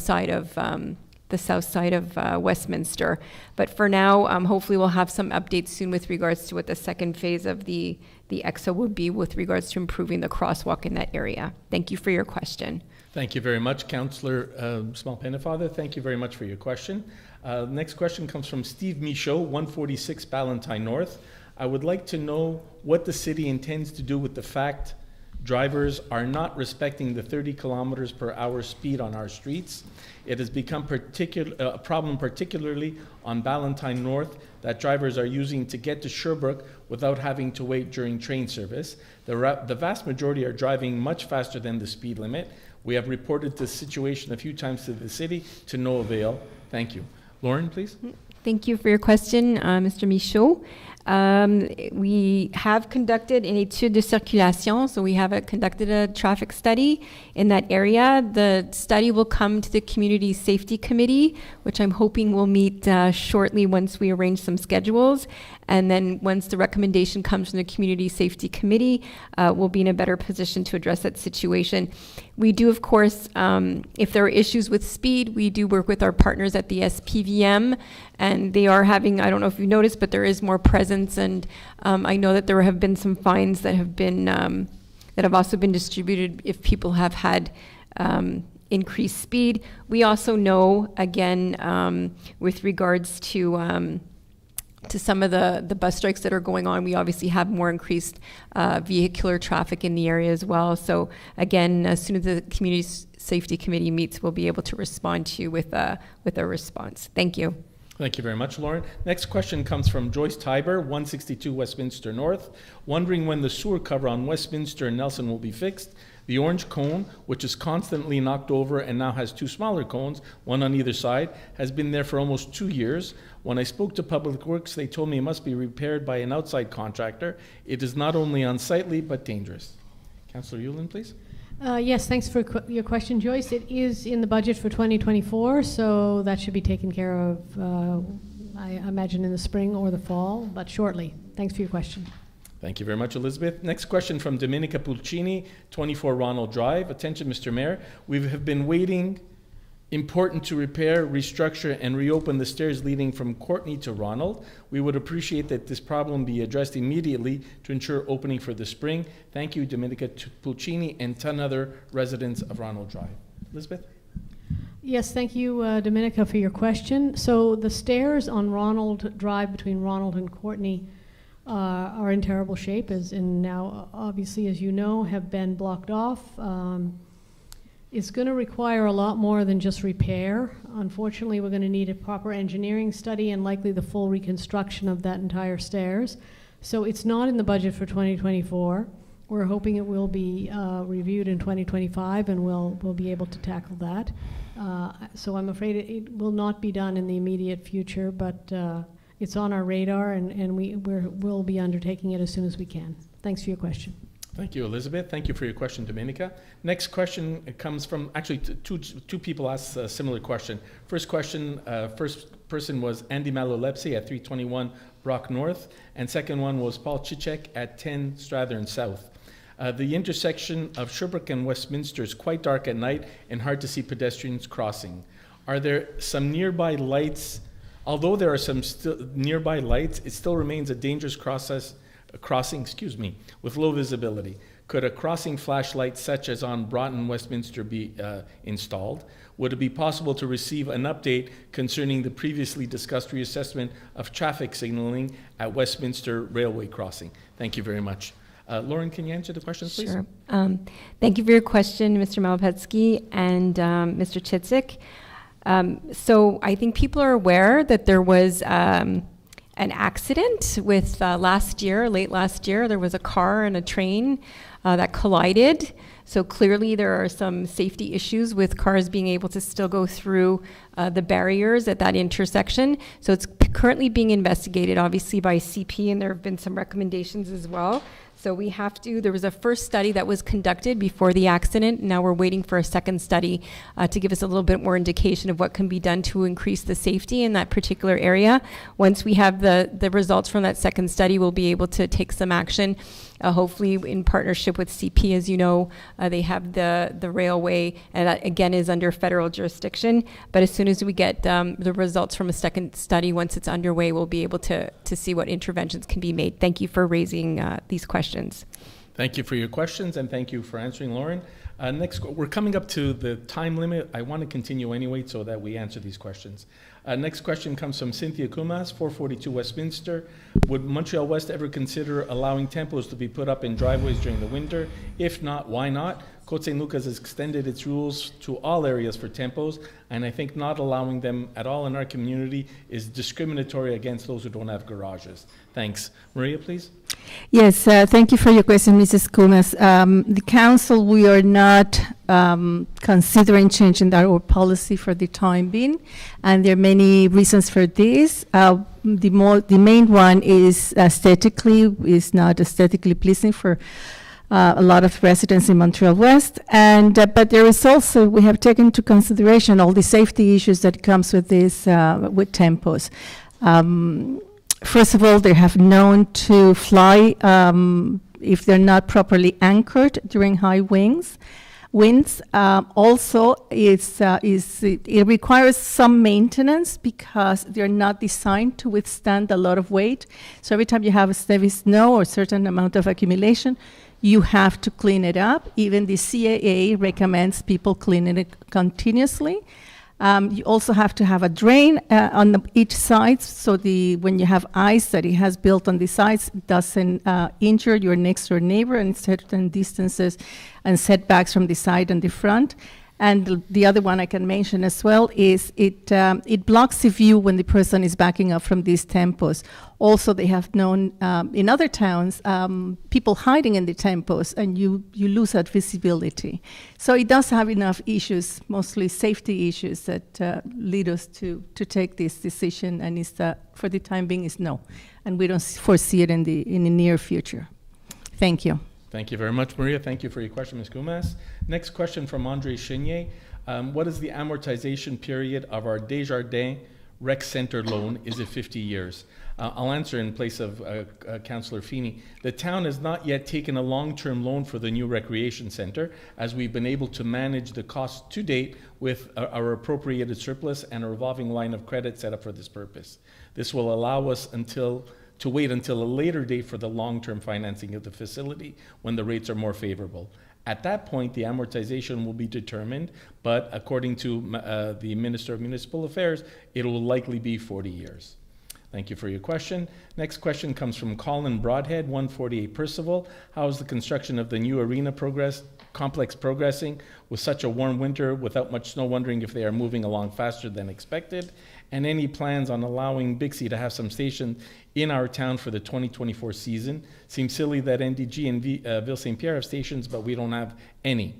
side of Westminster. But for now, hopefully we'll have some updates soon with regards to what the second phase of the EXO would be with regards to improving the crosswalk in that area. Thank you for your question. Thank you very much, Councillor Small-Pennefather. Thank you very much for your question. Next question comes from Steve Michaud, 146 Ballantyne North. I would like to know what the city intends to do with the fact drivers are not respecting the 30 kilometers per hour speed on our streets. It has become a problem particularly on Ballantyne North that drivers are using to get to Sherbrooke without having to wait during train service. The vast majority are driving much faster than the speed limit. We have reported this situation a few times to the city to no avail. Thank you. Lauren, please. Thank you for your question, Mr. Michaud. We have conducted an étude de circulation, so we have conducted a traffic study in that area. The study will come to the Community Safety Committee, which I'm hoping will meet shortly once we arrange some schedules. And then once the recommendation comes from the Community Safety Committee, we'll be in a better position to address that situation. We do, of course, if there are issues with speed, we do work with our partners at the SPVM, and they are having, I don't know if you noticed, but there is more presence, and I know that there have been some fines that have been that have also been distributed if people have had increased speed. We also know, again, with regards to some of the bus strikes that are going on, we obviously have more increased vehicular traffic in the area as well. So again, as soon as the Community Safety Committee meets, we'll be able to respond to you with a response. Thank you. Thank you very much, Lauren. Next question comes from Joyce Tiber, 162 Westminster North, wondering when the sewer cover on Westminster and Nelson will be fixed. The orange cone, which is constantly knocked over and now has two smaller cones, one on either side, has been there for almost 2 years. When I spoke to Public Works, they told me it must be repaired by an outside contractor. It is not only unsightly, but dangerous. Councillor Yulin, please. Yes, thanks for your question, Joyce. It is in the budget for 2024, so that should be taken care of, I imagine, in the spring or the fall, but shortly. Thanks for your question. Thank you very much, Elizabeth. Next question from Domenica Pulcini, 24 Ronald Drive. Attention, Mr. Mayor. We have been waiting. Important to repair, restructure, and reopen the stairs leading from Courtney to Ronald. We would appreciate that this problem be addressed immediately to ensure opening for the spring. Thank you, Domenica Pulcini, and 10 other residents of Ronald Drive. Elizabeth? Yes, thank you, Domenica, for your question. So the stairs on Ronald Drive between Ronald and Courtney are in terrible shape, and now, obviously, as you know, have been blocked off. It's going to require a lot more than just repair. Unfortunately, we're going to need a proper engineering study and likely the full reconstruction of that entire stairs. So it's not in the budget for 2024. We're hoping it will be reviewed in 2025, and we'll be able to tackle that. So I'm afraid it will not be done in the immediate future, but it's on our radar, and we'll be undertaking it as soon as we can. Thanks for your question. Thank you, Elizabeth. Thank you for your question, Domenica. Next question comes from, actually, two people asked a similar question. First question, first person was Andy Malolepsy at 321 Brock North, and second one was Paul Chichek at 10 Strathern South. The intersection of Sherbrooke and Westminster is quite dark at night and hard to see pedestrians crossing. Are there some nearby lights? Although there are some nearby lights, it still remains a dangerous crossing, with low visibility. Could a crossing flashlight such as on Broughton, Westminster be installed? Would it be possible to receive an update concerning the previously discussed reassessment of traffic signaling at Westminster Railway Crossing? Thank you very much. Lauren, can you answer the question, please? Sure. Thank you for your question, Mr. Malopetsky and Mr. Chitzik. So I think people are aware that there was an accident with late last year. There was a car and a train that collided. So clearly there are some safety issues with cars being able to still go through the barriers at that intersection. So it's currently being investigated, obviously, by CP, and there have been some recommendations as well. So there was a first study that was conducted before the accident. Now we're waiting for a second study to give us a little bit more indication of what can be done to increase the safety in that particular area. Once we have the results from that second study, we'll be able to take some action, hopefully in partnership with CP. As you know, they have the railway, and that again is under federal jurisdiction. But as soon as we get the results from a second study, once it's underway, we'll be able to see what interventions can be made. Thank you for raising these questions. Thank you for your questions, and thank you for answering, Lauren. Next, we're coming up to the time limit. I want to continue anyway so that we answer these questions. Next question comes from Cynthia Kumas, 442 Westminster. Would Montreal-West ever consider allowing tempos to be put up in driveways during the winter? If not, why not? Côte Saint Luc has extended its rules to all areas for tempos, and I think not allowing them at all in our community is discriminatory against those who don't have garages. Thanks. Maria, please. Yes, thank you for your question, Mrs. Kumas. The council, we are not considering changing our policy for the time being, and there are many reasons for this. The main one is is not aesthetically pleasing for a lot of residents in Montreal-West, and but there is also, we have taken into consideration all the safety issues that comes with this, with tempos. First of all, they have known to fly if they're not properly anchored during high winds. Also, it requires some maintenance because they're not designed to withstand a lot of weight. So every time you have a heavy snow or certain amount of accumulation, you have to clean it up. Even the CAA recommends people cleaning it continuously. You also have to have a drain on each side, so when you have ice that it has built on the sides, it doesn't injure your next door neighbor in certain distances and setbacks from the side and the front. And the other one I can mention as well is it blocks the view when the person is backing up from these tempos. Also, they have known in other towns people hiding in the tempos, and you lose that visibility. So it does have enough issues, mostly safety issues, that lead us to take this decision. And for the time being is no, and we don't foresee it in the near future. Thank you. Thank you very much, Maria. Thank you for your question, Ms. Kumas. Next question from Andre Chenier. What is the amortization period of our Desjardins Rec Center loan? Is it 50 years? I'll answer in place of Councillor Feeney. The town has not yet taken a long-term loan for the new recreation center, as we've been able to manage the cost to date with our appropriated surplus and a revolving line of credit set up for this purpose. This will allow us to wait until a later date for the long-term financing of the facility when the rates are more favorable. At that point, the amortization will be determined, but according to the Minister of Municipal Affairs, it will likely be 40 years. Thank you for your question. Next question comes from Colin Broadhead, 148 Percival. How is the construction of the new arena complex progressing with such a warm winter without much snow? Wondering if they are moving along faster than expected. And any plans on allowing Bixby to have some stations in our town for the 2024 season? Seems silly that NDG and Ville St. Pierre have stations, but we don't have any.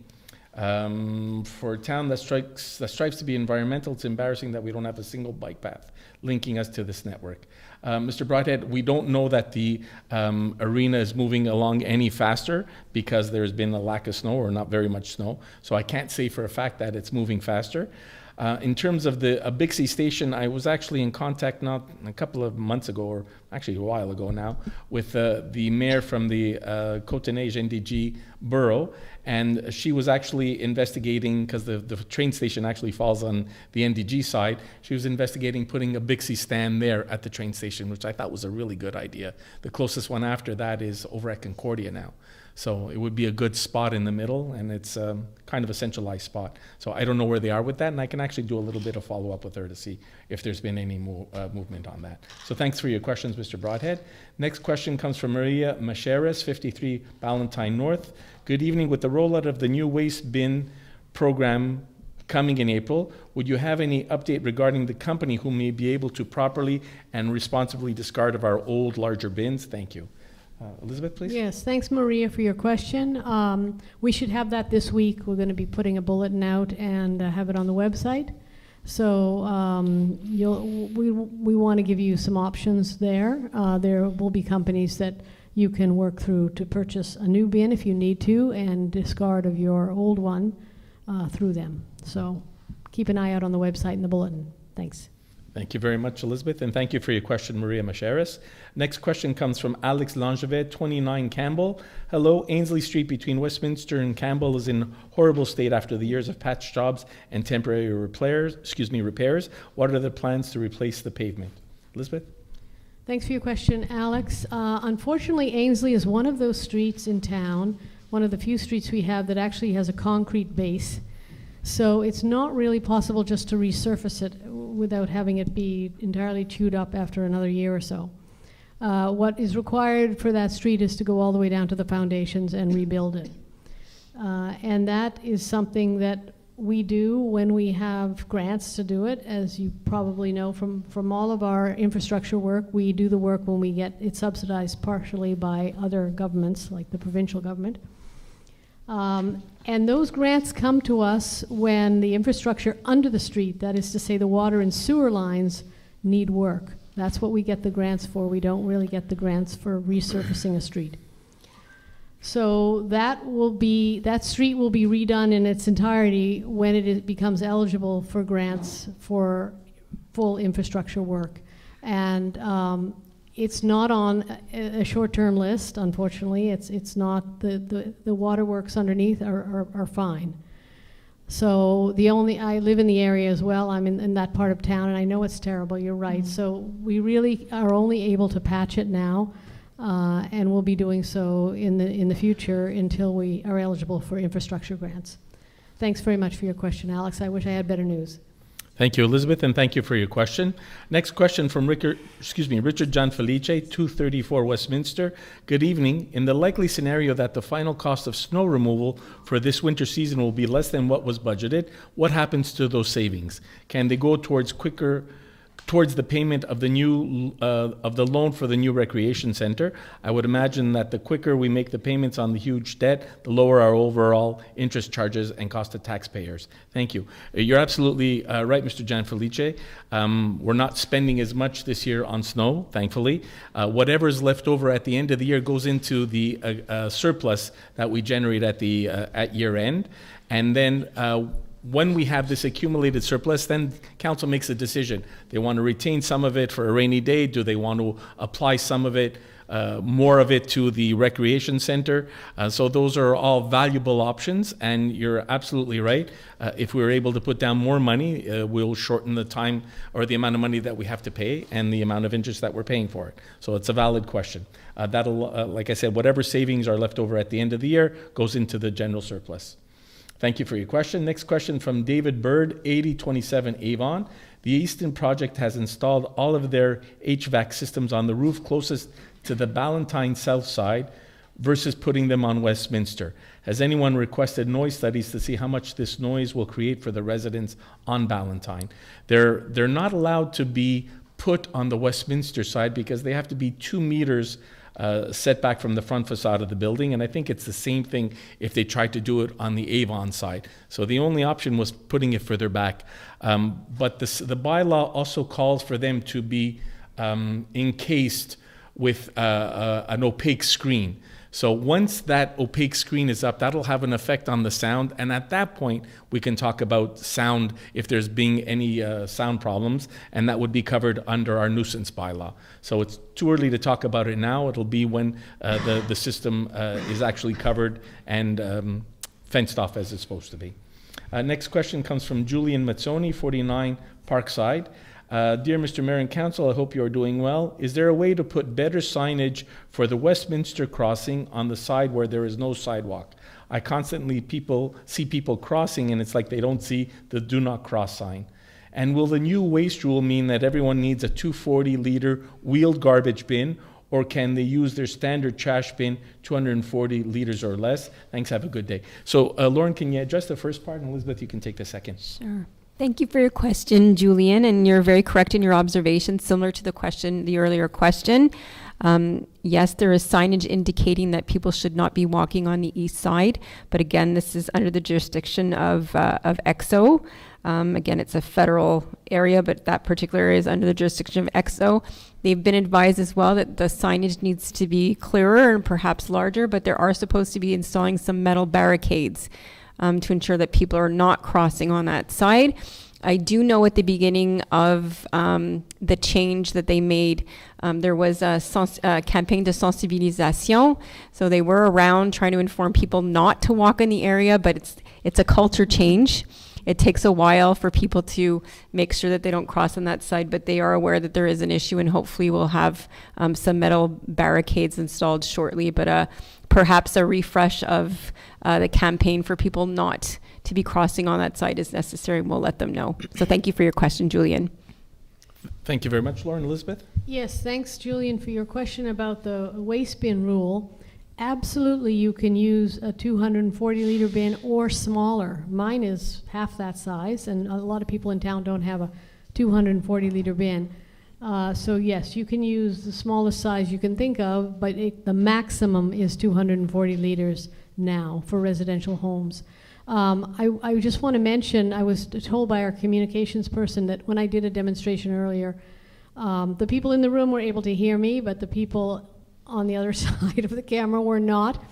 For a town that strives to be environmental, it's embarrassing that we don't have a single bike path linking us to this network. Mr. Broadhead, we don't know that the arena is moving along any faster because there's been a lack of snow or not very much snow. So I can't say for a fact that it's moving faster. In terms of the Bixby station, I was actually in contact not a couple of months ago, or actually a while ago now, with the mayor from the Côte-Neige NDG borough, and she was actually investigating, because the train station actually falls on the NDG side, she was investigating putting a Bixby stand there at the train station, which I thought was a really good idea. The closest one after that is over at Concordia now. So it would be a good spot in the middle, and it's kind of a centralized spot. So I don't know where they are with that, and I can actually do a little bit of follow-up with her to see if there's been any movement on that. So thanks for your questions, Mr. Broadhead. Next question comes from Maria Macheras, 53 Ballantyne North. Good evening. With the rollout of the new waste bin program coming in April, would you have any update regarding the company who may be able to properly and responsibly discard of our old, larger bins? Thank you. Elizabeth, please. Yes, thanks, Maria, for your question. We should have that this week. We're going to be putting a bulletin out and have it on the website. So we want to give you some options there. There will be companies that you can work through to purchase a new bin if you need to, and discard of your old one through them. So keep an eye out on the website and the bulletin. Thanks. Thank you very much, Elizabeth, and thank you for your question, Maria Macheras. Next question comes from Alex Langevet, 29 Campbell. Hello, Ainsley Street between Westminster and Campbell is in horrible state after the years of patch jobs and temporary repairs. What are the plans to replace the pavement? Elizabeth? Thanks for your question, Alex. Unfortunately, Ainsley is one of those streets in town, one of the few streets we have that actually has a concrete base. So it's not really possible just to resurface it without having it be entirely chewed up after another year or so. What is required for that street is to go all the way down to the foundations and rebuild it. And that is something that we do when we have grants to do it. As you probably know from all of our infrastructure work, we do the work when we get it subsidized partially by other governments, like the provincial government. And those grants come to us when the infrastructure under the street, that is to say the water and sewer lines, need work. That's what we get the grants for. We don't really get the grants for resurfacing a street. So that street will be redone in its entirety when it becomes eligible for grants for full infrastructure work. And it's not on a short-term list, unfortunately. It's not, the waterworks underneath are fine. So I live in the area as well. I'm in that part of town, and I know it's terrible, you're right. So we really are only able to patch it now. and we'll be doing so in the future until we are eligible for infrastructure grants. Thanks very much for your question, Alex. I wish I had better news. Thank you, Elizabeth, and thank you for your question. Next question from Richard Gianfelice, 234 Westminster. Good evening. In the likely scenario that the final cost of snow removal for this winter season will be less than what was budgeted, what happens to those savings? Can they go towards the payment of the new of the loan for the new recreation center? I would imagine that the quicker we make the payments on the huge debt, the lower our overall interest charges and cost to taxpayers. Thank you. You're absolutely right, Mr. Gianfelice. We're not spending as much this year on snow, thankfully. Whatever is left over at the end of the year goes into the surplus that we generate at year end, and then when we have this accumulated surplus, then council makes a decision. They want to retain some of it for a rainy day. Do they want to apply some of it, more of it to the recreation center? So those are all valuable options, and you're absolutely right. If we're able to put down more money, we'll shorten the time or the amount of money that we have to pay and the amount of interest that we're paying for it. So it's a valid question. That'll, like I said, whatever savings are left over at the end of the year goes into the general surplus. Thank you for your question. Next question from David Bird, 8027 Avon. The Easton project has installed all of their HVAC systems on the roof closest to the Ballantyne south side versus putting them on Westminster. Has anyone requested noise studies to see how much this noise will create for the residents on Ballantyne? They're not allowed to be put on the Westminster side because they have to be 2 meters setback from the front facade of the building, and I think it's the same thing if they tried to do it on the Avon side. So the only option was putting it further back. But the bylaw also calls for them to be encased with an opaque screen. So once that opaque screen is up, that'll have an effect on the sound, and at that point, we can talk about sound if there's being any sound problems, and that would be covered under our nuisance bylaw. So it's too early to talk about it now. It'll be when the system is actually covered and fenced off as it's supposed to be. Next question comes from Julian Mazzoni, 49 Parkside. Dear Mr. Mayor and Council, I hope you are doing well. Is there a way to put better signage for the Westminster crossing on the side where there is no sidewalk? I constantly see people crossing, and it's like they don't see the do not cross sign. And will the new waste rule mean that everyone needs a 240-liter wheeled garbage bin, or can they use their standard trash bin, 240 liters or less? Thanks, have a good day. So Lauren, can you address the first part, and Elizabeth, you can take the second. Sure. Thank you for your question, Julian, and you're very correct in your observation, similar to the earlier question. Yes, there is signage indicating that people should not be walking on the east side, but again, this is under the jurisdiction of EXO. Again, it's a federal area, but that particular area is under the jurisdiction of EXO. They've been advised as well that the signage needs to be clearer and perhaps larger, but they're supposed to be installing some metal barricades to ensure that people are not crossing on that side. I do know at the beginning of the change that they made, there was a campaign de sensibilisation. So they were around trying to inform people not to walk in the area, but it's a culture change. It takes a while for people to make sure that they don't cross on that side, but they are aware that there is an issue, and hopefully we'll have some metal barricades installed shortly, but perhaps a refresh of the campaign for people not to be crossing on that side is necessary, and we'll let them know. So thank you for your question, Julian. Thank you very much, Lauren. Elizabeth? Yes, thanks, Julian, for your question about the waste bin rule. Absolutely, you can use a 240-liter bin or smaller. Mine is half that size, and a lot of people in town don't have a 240-liter bin. So yes, you can use the smallest size you can think of, but the maximum is 240 liters now for residential homes. I just want to mention, I was told by our communications person that when I did a demonstration earlier, the people in the room were able to hear me, but the people on the other side of the camera were not.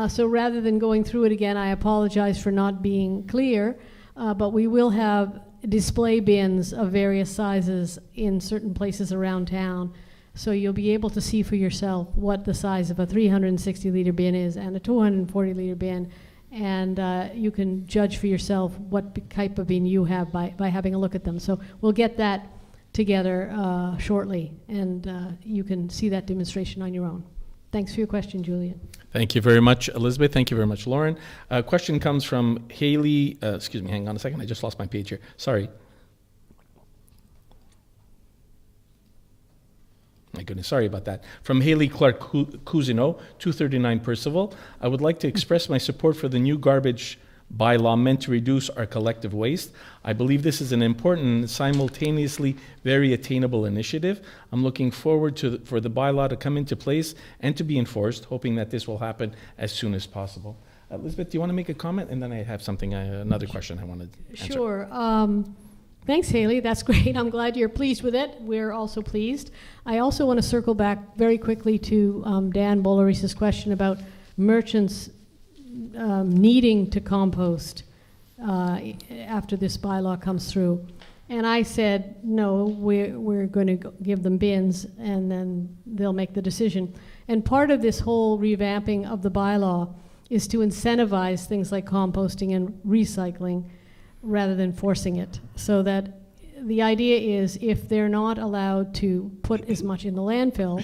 So rather than going through it again, I apologize for not being clear, but we will have display bins of various sizes in certain places around town. So you'll be able to see for yourself what the size of a 360-liter bin is and a 240-liter bin, and you can judge for yourself what type of bin you have by having a look at them. So we'll get that together shortly, and you can see that demonstration on your own. Thanks for your question, Julian. Thank you very much, Elizabeth. Thank you very much, Lauren. A question comes from Haley. Excuse me, hang on a second. I just lost my page here. Sorry. My goodness, sorry about that. From Haley Clark Cousineau, 239 Percival. I would like to express my support for the new garbage bylaw meant to reduce our collective waste. I believe this is an important and simultaneously very attainable initiative. I'm looking forward for the bylaw to come into place and to be enforced, hoping that this will happen as soon as possible. Elizabeth, do you want to make a comment? And then I have another question I want to answer. Sure. Thanks, Haley. That's great. I'm glad you're pleased with it. We're also pleased. I also want to circle back very quickly to Dan Bolleris's question about merchants needing to compost after this bylaw comes through. And I said, no, we're going to give them bins and then they'll make the decision. And part of this whole revamping of the bylaw is to incentivize things like composting and recycling rather than forcing it. So that the idea is if they're not allowed to put as much in the landfill,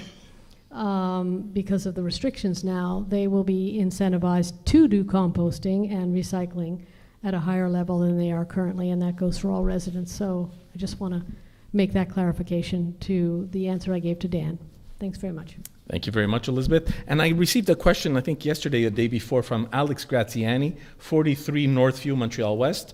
because of the restrictions now, they will be incentivized to do composting and recycling at a higher level than they are currently, and that goes for all residents. So I just want to make that clarification to the answer I gave to Dan. Thanks very much. Thank you very much, Elizabeth. And I received a question, I think yesterday or the day before, from Alex Graziani, 43 Northview, Montreal-West.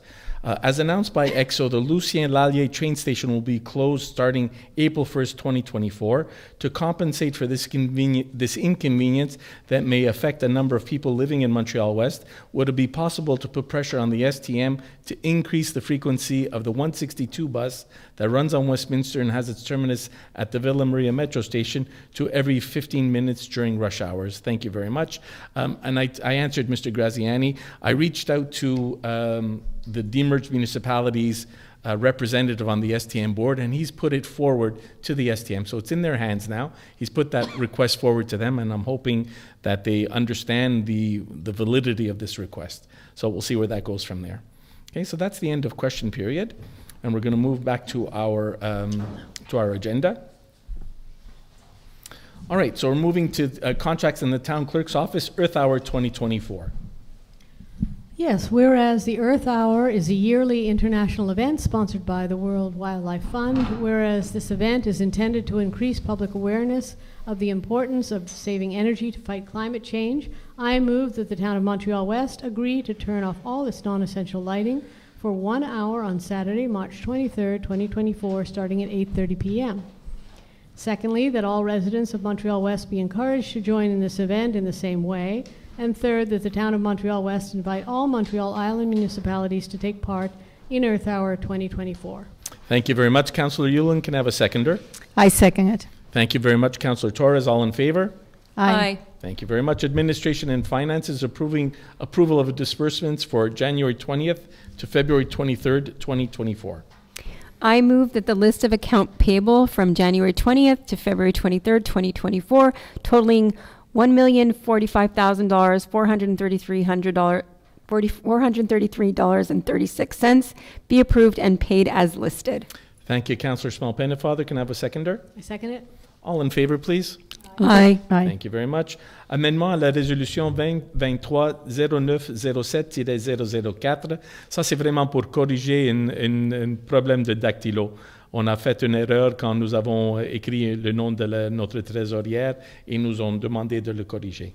As announced by EXO, the Lucien Lallier train station will be closed starting April 1st, 2024, to compensate for this inconvenience that may affect a number of people living in Montreal-West. Would it be possible to put pressure on the STM to increase the frequency of the 162 bus that runs on Westminster and has its terminus at the Villa Maria metro station to every 15 minutes during rush hours? Thank you very much. And I answered Mr. Graziani. I reached out to the demerged municipalities representative on the STM board, and he's put it forward to the STM. So it's in their hands now. He's put that request forward to them, and I'm hoping that they understand the validity of this request. So we'll see where that goes from there. Okay, so that's the end of question period, and we're going to move back to our agenda. All right, so we're moving to contracts in the town clerk's office, Earth Hour 2024. Yes, whereas the Earth Hour is a yearly international event sponsored by the World Wildlife Fund, whereas this event is intended to increase public awareness of the importance of saving energy to fight climate change, I move that the town of Montreal-West agree to turn off all its non-essential lighting for 1 hour on Saturday, March 23rd, 2024, starting at 8:30 p.m. Secondly, that all residents of Montreal-West be encouraged to join in this event in the same way. And third, that the town of Montreal-West invite all Montreal Island municipalities to take part in Earth Hour 2024. Thank you very much, Councillor Yulin. Can I have a seconder? I second it. Thank you very much, Councillor Torres. All in favor? Aye. Thank you very much. Administration and Finances approval of disbursements for January 20th to February 23rd, 2024. I move that the list of account payable from January 20th to February 23rd, 2024, totaling $1,045,000, $433.36 be approved and paid as listed. Thank you, Councillor Small-Pennefather. Can I have a seconder? I second it. All in favor, please. Aye. Thank you very much. Amendement à la résolution 2023-09-07-004. Ça, c'est vraiment pour corriger un problème de dactylo. On a fait une erreur quand nous avons écrit le nom de notre trésorière et nous ont demandé de le corriger.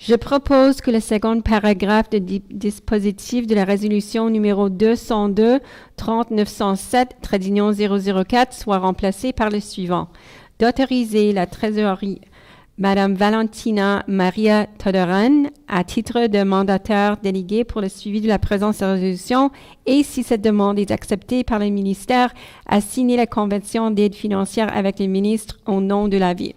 Je propose que le second paragraphe de dispositif de la résolution numéro 202-3907-004 soit remplacé par le suivant. D'autoriser la trésorerie Madame Valentina Maria Todoran à titre de mandataire délégué pour le suivi de la présente résolution et, si cette demande est acceptée par le ministère, à signer la convention d'aide financière avec le ministre au nom de la ville.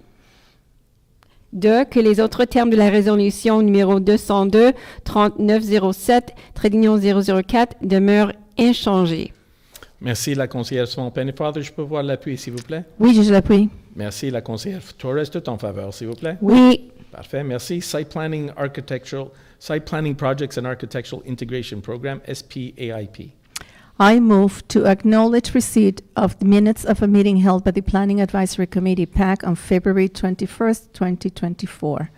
2. Que les autres termes de la résolution numéro 202-3907-004 demeurent inchangés. Merci, la conseillère Small-Pennefather. Je peux voir l'appui, s'il vous plaît? Oui, je l'appuie. Merci, la conseillère Torres. Tout en faveur, s'il vous plaît? Oui. Parfait, merci. Site Planning Projects and Architectural Integration Program, SPAIP. I move to acknowledge receipt of the minutes of a meeting held by the Planning Advisory Committee PAC on February 21st, 2024.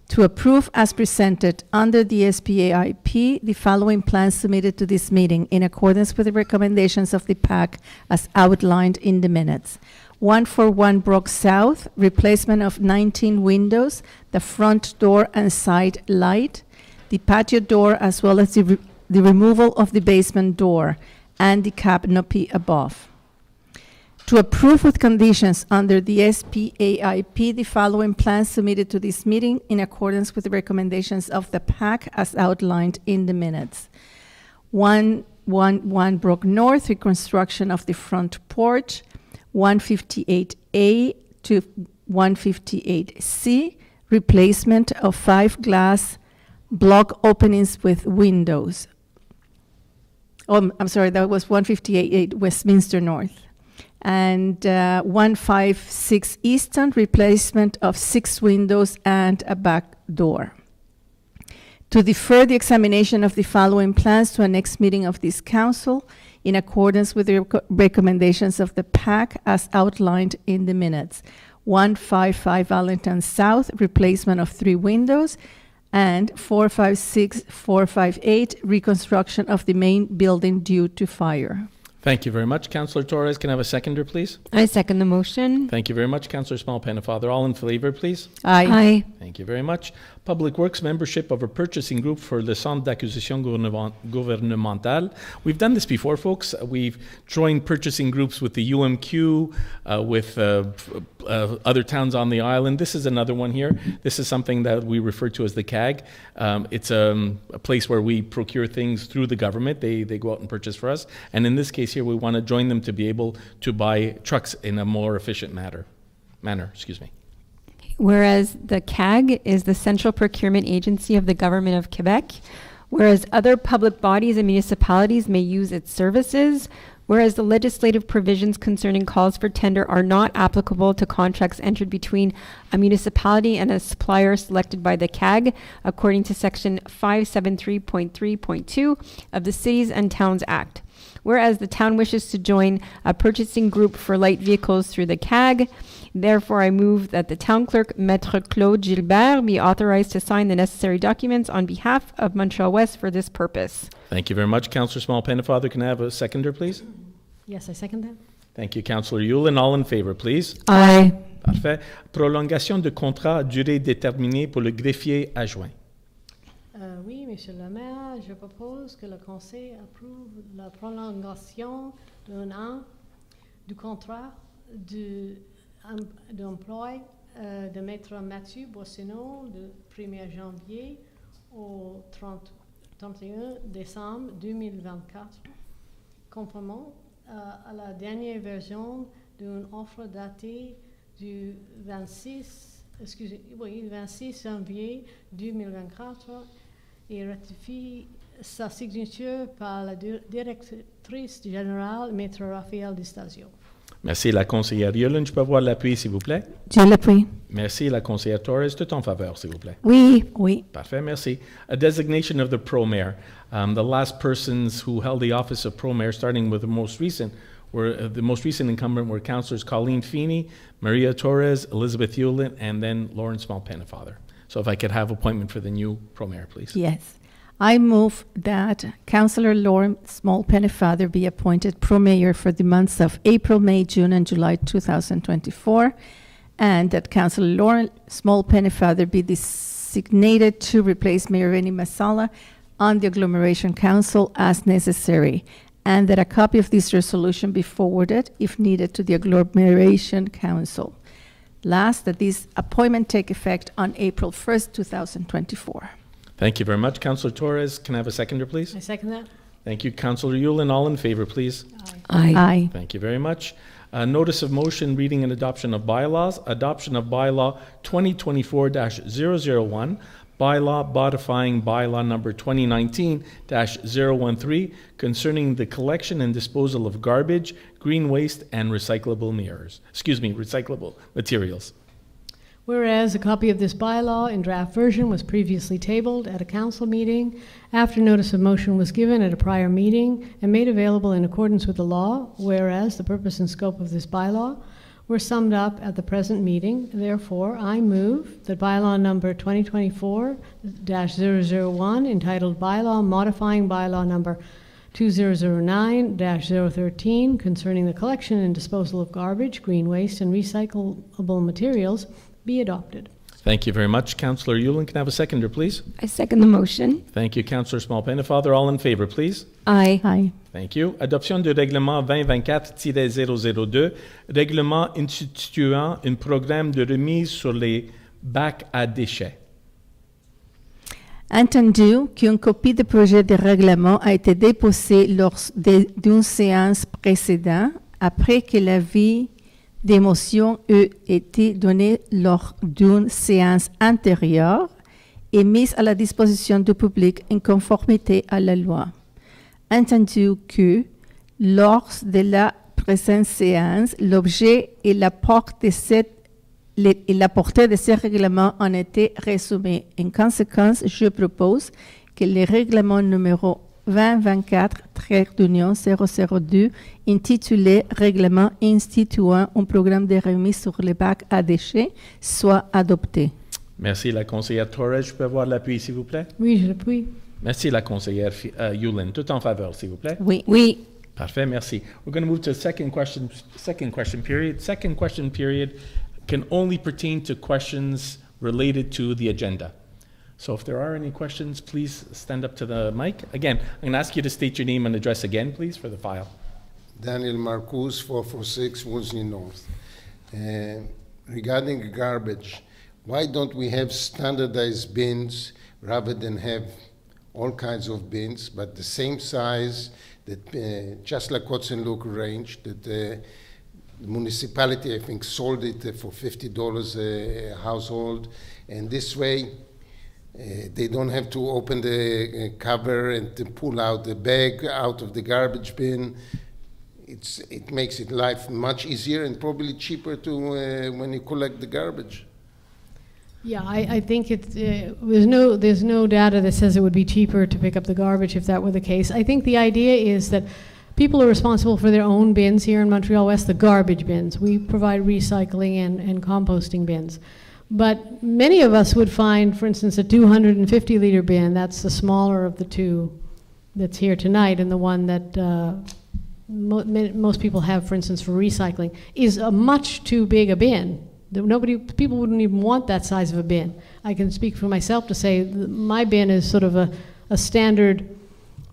To approve as presented under the SPAIP the following plans submitted to this meeting in accordance with the recommendations of the PAC as outlined in the minutes. 141 Brook South, replacement of 19 windows, the front door and side light, the patio door, as well as the removal of the basement door and the canopy above. To approve with conditions under the SPAIP the following plans submitted to this meeting in accordance with the recommendations of the PAC as outlined in the minutes. 111 Brook North, reconstruction of the front porch, 158A to 158C, replacement of 5 glass block openings with windows. Oh, I'm sorry, that was 158 Westminster North. And 156 Easton, replacement of 6 windows and a back door. To defer the examination of the following plans to a next meeting of this council in accordance with the recommendations of the PAC as outlined in the minutes. 155 Valentine South, replacement of 3 windows, and 456, 458, reconstruction of the main building due to fire. Thank you very much. Councillor Torres, can I have a seconder, please? I second the motion. Thank you very much. Councillor Small-Pennefather, all in favor, please? Aye. Thank you very much. Public Works membership of a purchasing group for the Centre d'acquisition gouvernementale. We've done this before, folks. We've joined purchasing groups with the UMQ, with other towns on the island. This is another one here. This is something that we refer to as the CAG. It's a place where we procure things through the government. They go out and purchase for us. And in this case here, we want to join them to be able to buy trucks in a more efficient manner. Whereas the CAG is the Central Procurement Agency of the Government of Quebec, whereas other public bodies and municipalities may use its services, whereas the legislative provisions concerning calls for tender are not applicable to contracts entered between a municipality and a supplier selected by the CAG, according to Section 573.3.2 of the Cities and Towns Act. Whereas the town wishes to join a purchasing group for light vehicles through the CAG, therefore I move that the town clerk, Maître Claude Gilbert, be authorized to sign the necessary documents on behalf of Montreal-Ouest for this purpose. Thank you very much. Councillor Small-Pennefather, can I have a seconder, please? Yes, I second that. Thank you, Councillor Yulin. All in favor, please? Aye. Parfait. Prolongation de contrat à durée déterminée pour le greffier adjoint. Oui, Monsieur le maire, je propose que le conseil approuve la prolongation d'un an du contrat d'emploi de Maître Mathieu Boissonneau de 1er janvier au 31 décembre 2024, conformément à la dernière version d'une offre datée du 26 janvier 2024 et ratifie sa signature par la directrice générale, Maître Raphaël Distasio. Merci, la conseillère Yulin. Je peux avoir l'appui, s'il vous plaît? Je l'appuie. Merci, la conseillère Torres. Tout en faveur, s'il vous plaît. Oui. Oui. Parfait, merci. A designation of the pro-mayor. The last persons who held the office of pro-mayor, starting with the most recent incumbent were Councillors Colleen Feeney, Maria Torres, Elizabeth Yulin, and then Lawrence Small-Pennefather. So if I could have appointment for the new pro-mayor, please. Yes. I move that Councillor Lawrence Small-Pennefather be appointed pro-mayor for the months of April, May, June, and July 2024, and that Councillor Lawrence Small-Pennefather be designated to replace Mayor Rennie Masala on the Agglomeration Council as necessary, and that a copy of this resolution be forwarded, if needed, to the Agglomeration Council. Last, that this appointment take effect on April 1st, 2024. Thank you very much. Councillor Torres, can I have a seconder, please? I second that. Thank you. Councillor Yulin, all in favor, please? Aye. Thank you very much. Notice of motion, reading and adoption of bylaws. Adoption of bylaw 2024-001, bylaw modifying bylaw number 2019-013 concerning the collection and disposal of garbage, green waste, and recyclable materials. Whereas a copy of this bylaw in draft version was previously tabled at a council meeting after notice of motion was given at a prior meeting and made available in accordance with the law, whereas the purpose and scope of this bylaw were summed up at the present meeting. Therefore, I move that bylaw number 2024-001, entitled Bylaw Modifying Bylaw number 2009-013, concerning the collection and disposal of garbage, green waste, and recyclable materials, be adopted. Thank you very much. Councillor Yulin, can I have a seconder, please? I second the motion. Thank you, Councillor Small-Pennefather. All in favor, please? Aye. Aye. Thank you. Adoption du règlement 2024-002, règlement instituant un programme de remise sur les bacs à déchets. Entendu qu'une copie du projet de règlement a été déposée lors d'une séance précédente, après que l'avis des motions ait été donné lors d'une séance antérieure et mise à la disposition du public en conformité à la loi. Entendu que, lors de la présente séance, l'objet et la portée de ces règlements ont été résumés. En conséquence, je propose que le règlement numéro 2024-002, intitulé Règlement instituant un programme de remise sur les bacs à déchets, soit adopté. Merci, la conseillère Torres. Je peux avoir l'appui, s'il vous plaît? Oui, je l'appuie. Merci, la conseillère Yulin. Tout en faveur, s'il vous plaît? Oui. Oui. Parfait, merci. We're going to move to second question period. Second question period can only pertain to questions related to the agenda. So if there are any questions, please stand up to the mic. Again, I'm going to ask you to state your name and address again, please, for the file. Daniel Marcus, 446 Wolseley North. Regarding garbage, why don't we have standardized bins rather than have all kinds of bins, but the same size, that just like what's in local range, that the municipality, I think, sold it for $50 a household, and this way they don't have to open the cover and to pull out the bag out of the garbage bin. It makes it life much easier and probably cheaper to when you collect the garbage. Yeah, I think it's, there's no data that says it would be cheaper to pick up the garbage if that were the case. I think the idea is that people are responsible for their own bins here in Montreal-West, the garbage bins. We provide recycling and composting bins. But many of us would find, for instance, a 250-liter bin, that's the smaller of the two that's here tonight, and the one that most people have, for instance, for recycling, is a much too big a bin. People wouldn't even want that size of a bin. I can speak for myself to say my bin is sort of a standard,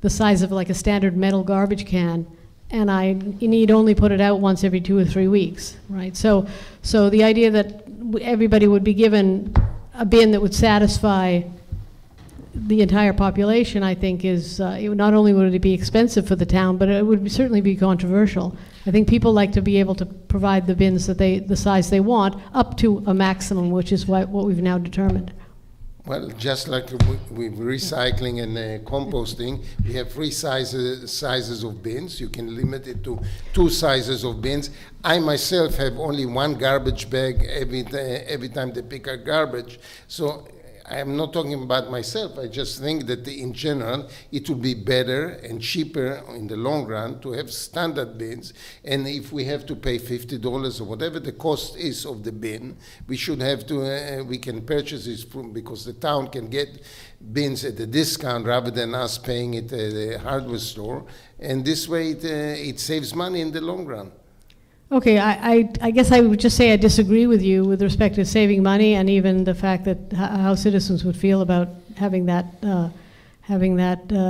the size of like a standard metal garbage can, and I need only put it out once every 2 or 3 weeks, right? So the idea that everybody would be given a bin that would satisfy the entire population, I think, is not only would it be expensive for the town, but it would certainly be controversial. I think people like to be able to provide the bins that the size they want, up to a maximum, which is what we've now determined. Well, just like with recycling and composting, we have 3 sizes of bins. You can limit it to 2 sizes of bins. I myself have only 1 garbage bag every time they pick up garbage. So I'm not talking about myself. I just think that in general, it would be better and cheaper in the long run to have standard bins. And if we have to pay $50 or whatever the cost is of the bin, we should have to, we can purchase this because the town can get bins at a discount rather than us paying it at a hardware store. And this way it saves money in the long run. Okay, I guess I would just say I disagree with you with respect to saving money and even the fact that how citizens would feel about having that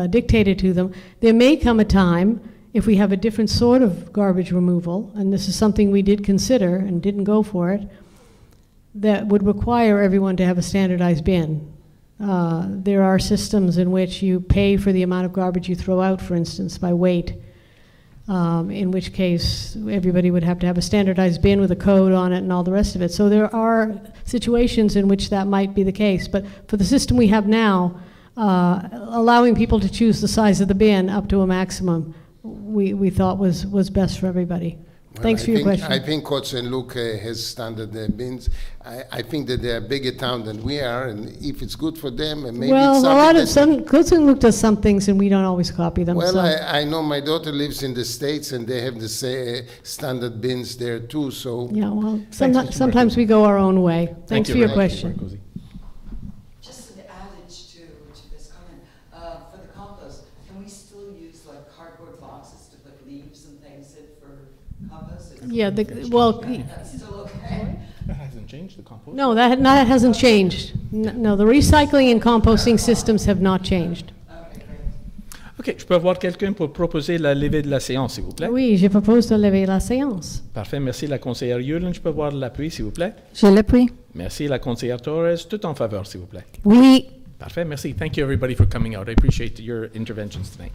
dictated to them. There may come a time, if we have a different sort of garbage removal, and this is something we did consider and didn't go for it, that would require everyone to have a standardized bin. There are systems in which you pay for the amount of garbage you throw out, for instance, by weight. In which case everybody would have to have a standardized bin with a code on it and all the rest of it. So there are situations in which that might be the case. But for the system we have now, allowing people to choose the size of the bin up to a maximum, we thought was best for everybody. Thanks for your question. I think Coach St. Luke has standard bins. I think that they're a bigger town than we are, and if it's good for them, and maybe Well, it's a lot of something Coach St. Luke does some things, and we don't always copy them. well, so. I know my daughter lives in the States, and they have the standard bins there too, so. Yeah, well, Thanks, Mr. sometimes we go our own way. Thanks for your very much, question. Mr. Marcosi. Just an adage to this comment, for the compost, can we still use like cardboard boxes to put leaves and things in for compost? Yeah, well, That's still okay? That hasn't changed the compost. no, that hasn't changed. No, the recycling and composting systems have not changed. Okay, great. OK, je peux avoir quelqu'un pour proposer la levée de la séance, s'il vous plaît? Oui, je propose de lever la séance. Parfait, merci. La conseillère Yulin, je peux voir l'appui, s'il vous plaît? Je l'appuie. Merci. La conseillère Torres, tout en faveur, s'il vous plaît? Oui. Parfait, merci. Thank you, everybody, for coming out. I appreciate your interventions tonight.